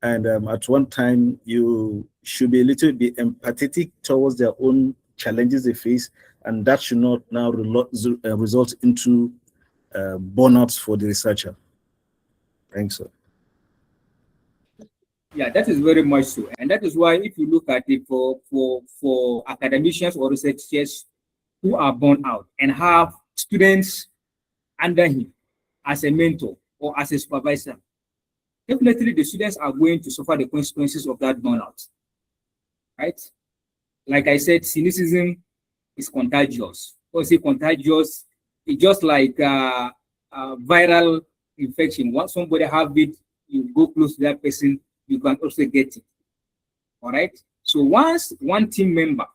And at one time, you should be a little bit empathetic towards their own challenges they face. And that should not now result into burnouts for the researcher. Thanks, sir. Yeah, that is very much so. And that is why if you look at it for academicians or researchers who are born out and have students under him as a mentor or as a supervisor, definitely the students are going to suffer the consequences of that burnout. Right? Like I said, cynicism is contagious. When I say contagious, it's just like viral infection. Once somebody have it, you go close to that person, you can also get it. All right. So once one team member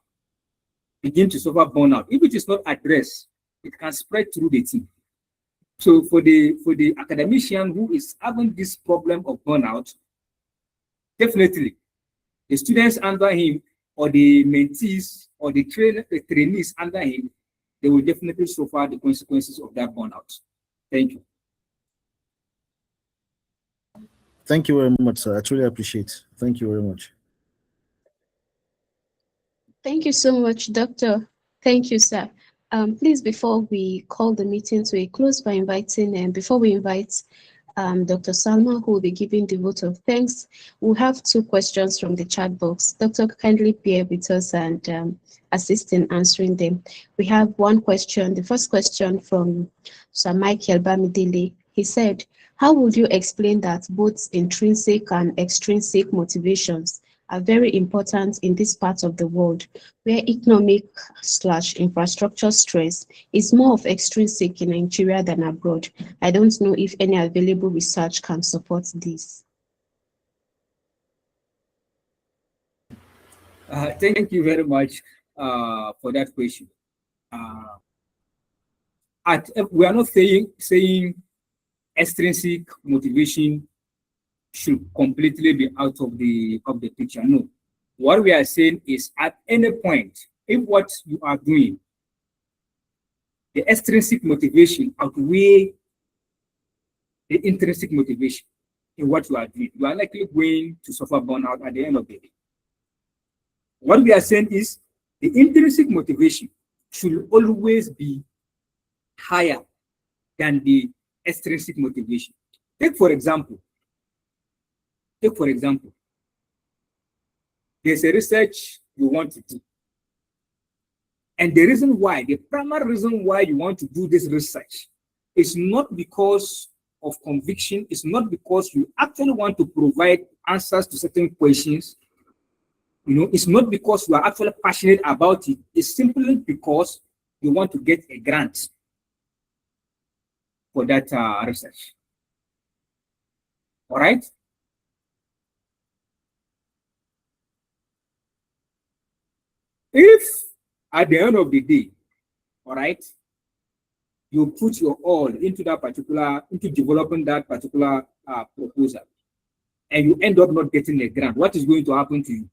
begin to suffer burnout, if it is not addressed, it can spread through the team. So for the academician who is having this problem of burnout, definitely the students under him or the mentees or the trainees under him, they will definitely suffer the consequences of that burnout. Thank you. Thank you very much, sir. I truly appreciate it. Thank you very much. Thank you so much, Doctor. Thank you, sir. Please, before we call the meeting to a close by inviting, and before we invite Dr. Salma, who will be giving the vote of thanks, we'll have two questions from the chat box. Dr. kindly bear with us and assist in answering them. We have one question, the first question from Sir Michael Bamidele. He said, how would you explain that both intrinsic and extrinsic motivations are very important in this part of the world where economic/infrastructure stress is more of extrinsic in Nigeria than abroad? I don't know if any available research can support this. Thank you very much for that question. We are not saying extrinsic motivation should completely be out of the picture. No. What we are saying is at any point, if what you are doing, the extrinsic motivation outweigh the intrinsic motivation in what you are doing, you are likely going to suffer burnout at the end of the day. What we are saying is the intrinsic motivation should always be higher than the extrinsic motivation. Take for example, there's a research you want to do. And the reason why, the primary reason why you want to do this research is not because of conviction, it's not because you actually want to provide answers to certain questions. It's not because you are actually passionate about it. It's simply because you want to get a grant for that research. All right? If at the end of the day, all right, you put your all into developing that particular proposal, and you end up not getting a grant, what is going to happen to you?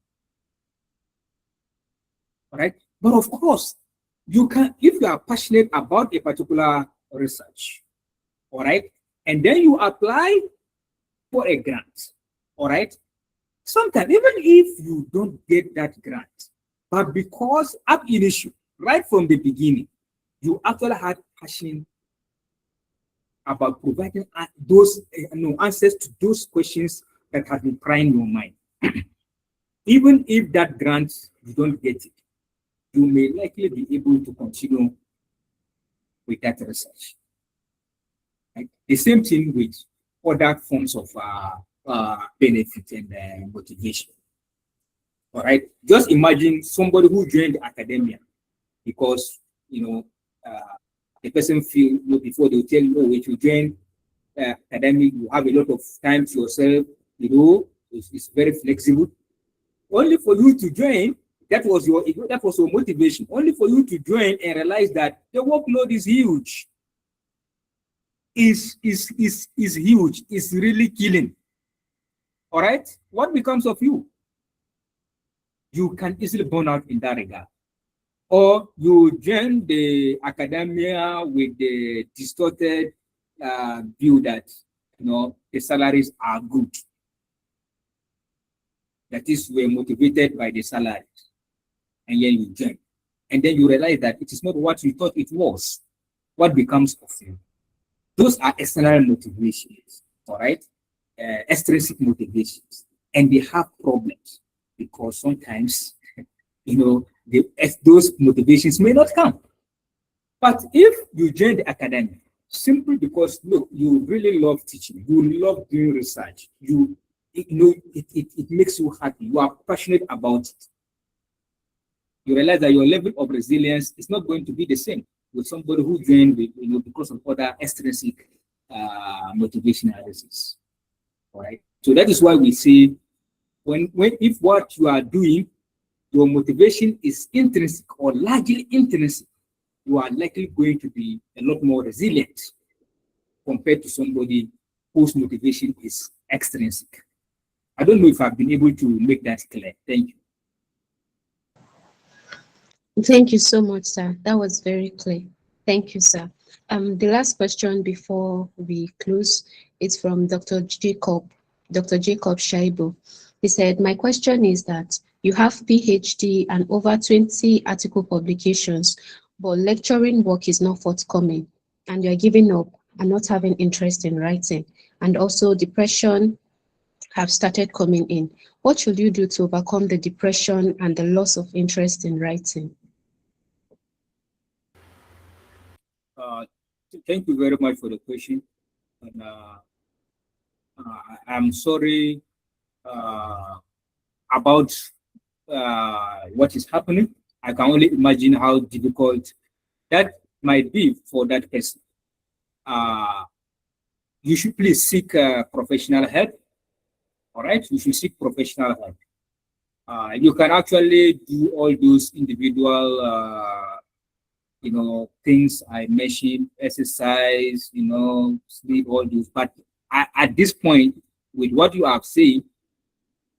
All right? But of course, you can, if you are passionate about a particular research, all right, and then you apply for a grant, all right, sometimes even if you don't get that grant, but because ab initio, right from the beginning, you actually had passion about providing those answers to those questions that have been prying your mind. Even if that grant you don't get it, you may likely be able to continue with that research. Right? The same thing with other forms of benefit and motivation. All right. Just imagine somebody who joined academia because the person feel before they tell you, oh, if you join academic, you have a lot of time to yourself. It's very flexible. Only for you to join, that was your motivation. Only for you to join and realize that the workload is huge. Is huge. It's really killing. All right. What becomes of you? You can easily burn out in that regard. Or you join the academia with the distorted view that the salaries are good. That is, we're motivated by the salaries, and then you join, and then you realize that it is not what you thought it was. What becomes of you? Those are external motivations, all right, extrinsic motivations, and they have problems because sometimes those motivations may not come. But if you join the academy simply because you really love teaching, you love doing research, it makes you happy, you are passionate about it, you realize that your level of resilience is not going to be the same with somebody who joined because of other extrinsic motivational reasons. All right. So that is why we say if what you are doing, your motivation is intrinsic or largely intrinsic, you are likely going to be a lot more resilient compared to somebody whose motivation is extrinsic. I don't know if I've been able to make that clear. Thank you. Thank you so much, sir. That was very clear. Thank you, sir. The last question before we close is from Dr. Jacob Shaibu. He said, my question is that you have PhD and over 20 article publications. but lecturing work is not forthcoming, and you're giving up and not having interest in writing, and also depression have started coming in. What should you do to overcome the depression and the loss of interest in writing? Uh, Thank you very much for the question. And I'm sorry uh, about what is happening. I can only imagine how difficult that might be for that person. Uh, you should please seek professional help. All right, you should seek professional help. You can actually do all those individual, things I mentioned, exercise, sleep, all those. But at this point, with what you have said,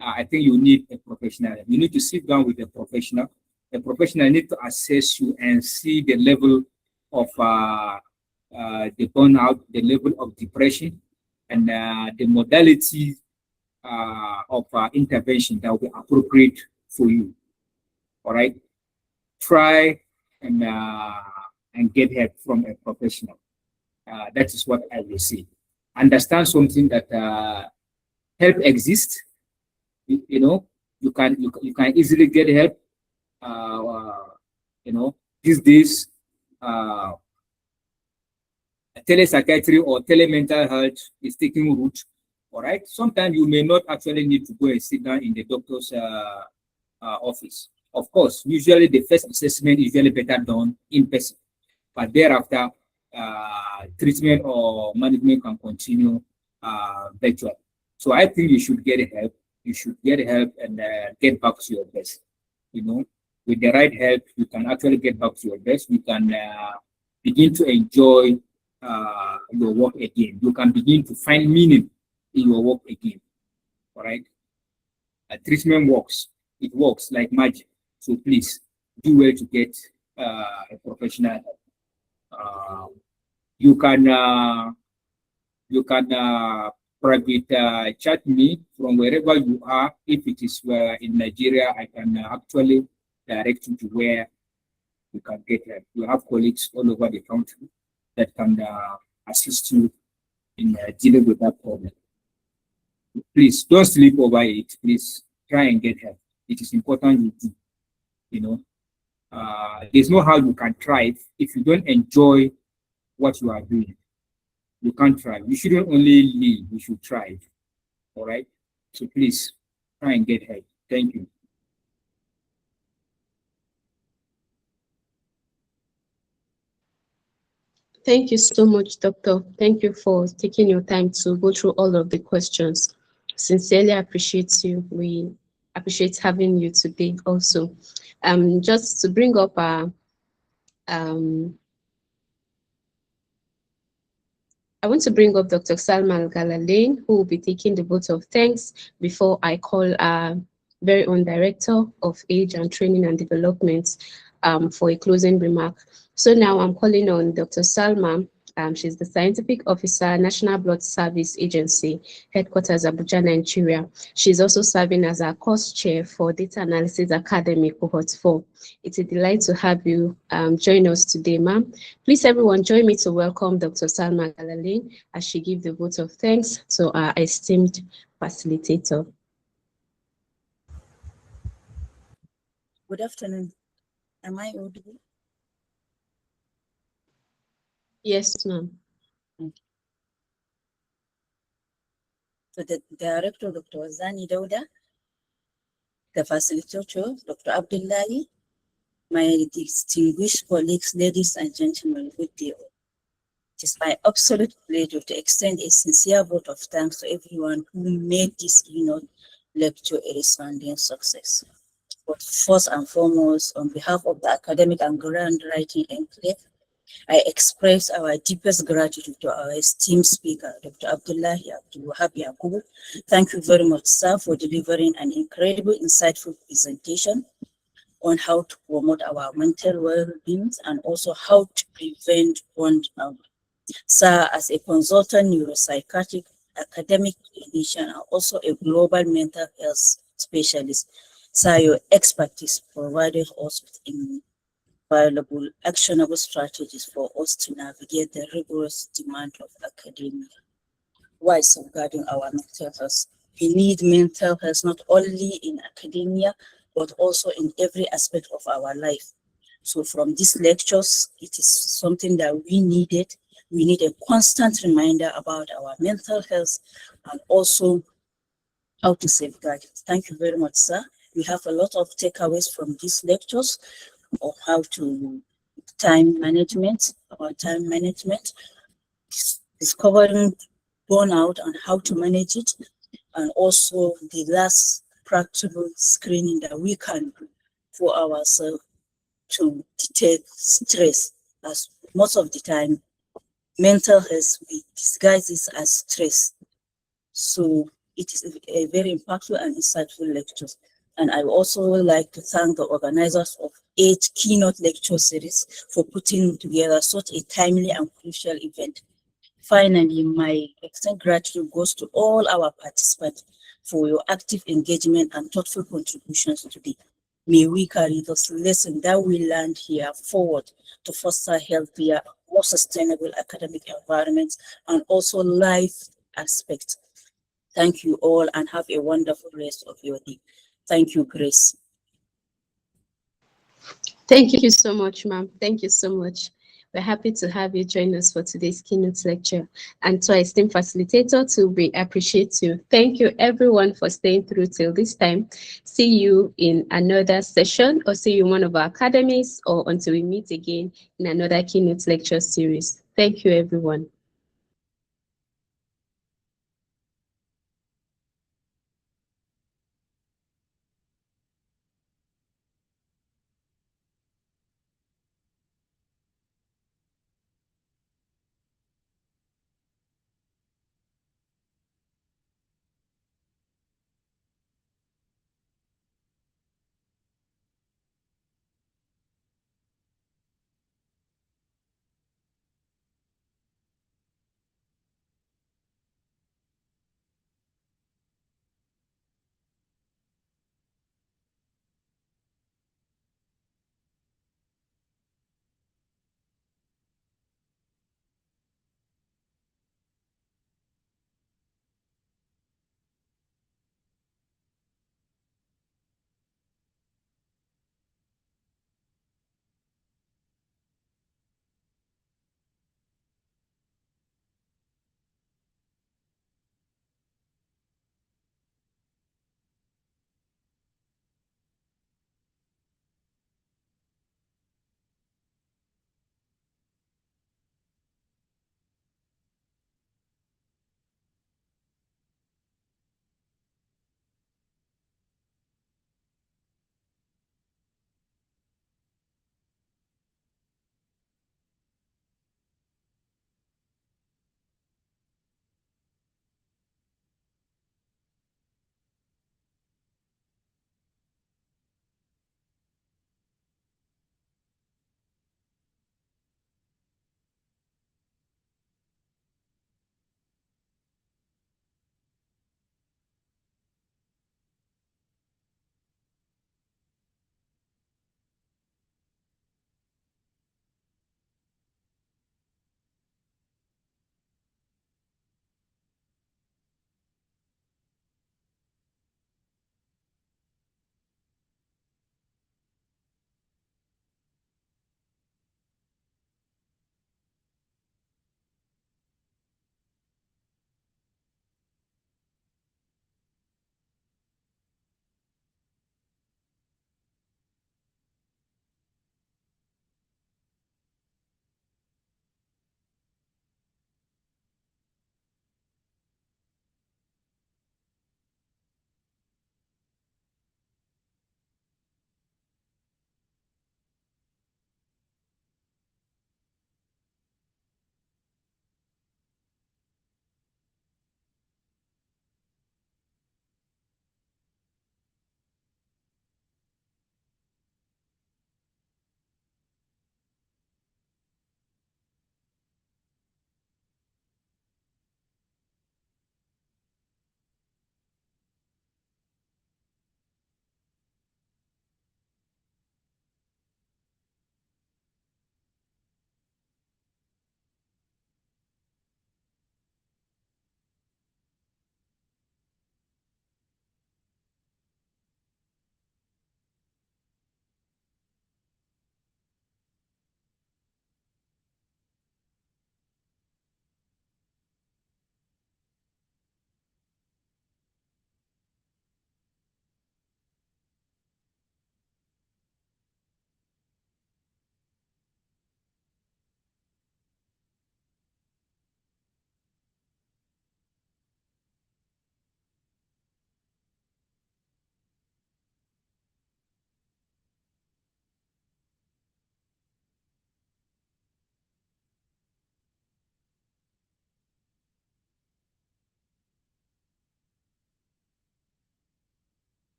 I think you need a professional. You need to sit down with a professional. A professional need to assess you and see the level of the burnout, the level of depression, and the modality of intervention that will be appropriate for you. All right, try and uh, and get help from a professional. That is what I will say. Understand something that help exists. You know, you can easily get help. Uh, uh, these days, uh, telepsychiatry or telemental health is taking root. All right. Sometimes you may not actually need to go and sit down in the doctor's office. Of course, usually the first assessment is usually better done in person, but thereafter, treatment or management can continue virtually. So I think you should get help. You should get help and get back to your best. You know, with the right help, you can actually get back to your best. You can begin to enjoy your work again. You can begin to find meaning in your work again. All right. Treatment works. It works like magic. So please do well to get a professional help. Uh, you can private chat me from wherever you are. If it is in Nigeria, I can actually direct you to where you can get help. You have colleagues all over the country that can assist you in dealing with that problem. Please don't sleep over it. Please try and get help. It is important you do. You know, there's no how you can thrive if you don't enjoy what you are doing. You can't thrive. You shouldn't only live, you should thrive. All right. So please try and get help. Thank you. Thank you so much, Doctor. Thank you for taking your time to go through all of the questions. Sincerely appreciate you. We appreciate having you today also. Just to bring up um, I want to bring up Dr. Salman Galalain, who will be taking the vote of thanks before I call our very own Director of Age and Training and Development for a closing remark. So now I'm calling on Dr. Salma. She's the Scientific Officer, National Blood Service Agency, Headquarters Abuja, Nigeria. She's also serving as our course chair for Data Analysis Academy Cohort 4. It's a delight to have you join us today, ma'am. Please, everyone, join me to welcome Dr. Salma Galalain as she gives the vote of thanks to our esteemed facilitator. Good afternoon. Am I audible? Yes, ma'am. So the director, Dr. Zani Dauda, the facilitator, Dr. Abdullahi, my distinguished colleagues, ladies and gentlemen, good day. It is my absolute pleasure to extend a sincere vote of thanks to everyone who made this keynote lecture a resounding success. But first and foremost, on behalf of the academic and grant writing enclave, I express our deepest gratitude to our esteemed speaker, Dr. Abdullahi Abdulwahab Yakubu. Thank you very much, sir, for delivering an incredible, insightful presentation on how to promote our mental well-being and also how to prevent burnout. Sir, as a consultant neuropsychiatric academic clinician and also a global mental health specialist, sir, your expertise provided us with available actionable strategies for us to navigate the rigorous demand of academia while safeguarding our mental health. We need mental health not only in academia, but also in every aspect of our life. So from these lectures, it is something that we needed. We need a constant reminder about our mental health and also how to safeguard it. Thank you very much, sir. We have a lot of takeaways from these lectures on how to about time management, discovering burnout and how to manage it, and also the last practical screening that we can do for ourselves to detect stress. As most of the time, mental health, we disguise this as stress. So it is a very impactful and insightful lecture. And I would also like to thank the organizers of 8 keynote lecture series for putting together such a timely and crucial event. Finally, my extended gratitude goes to all our participants for your active engagement and thoughtful contributions today. May we carry this lesson that we learned here forward to foster healthier, more sustainable academic environments and also life aspects. Thank you all and have a wonderful rest of your day. Thank you, Grace. Thank you so much, ma'am. Thank you so much. We're happy to have you join us for today's keynote lecture. And to our esteemed facilitator, too, we appreciate you. Thank you, everyone, for staying through till this time. See you in another session or see you in one of our academies or until we meet again in another keynote lecture series. Thank you, everyone.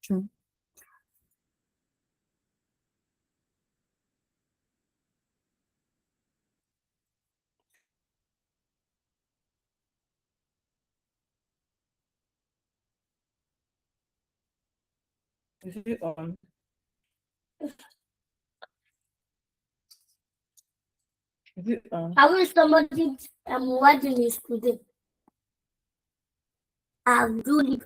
question. Is it on? Is it on? How will somebody watching is today? I'm doing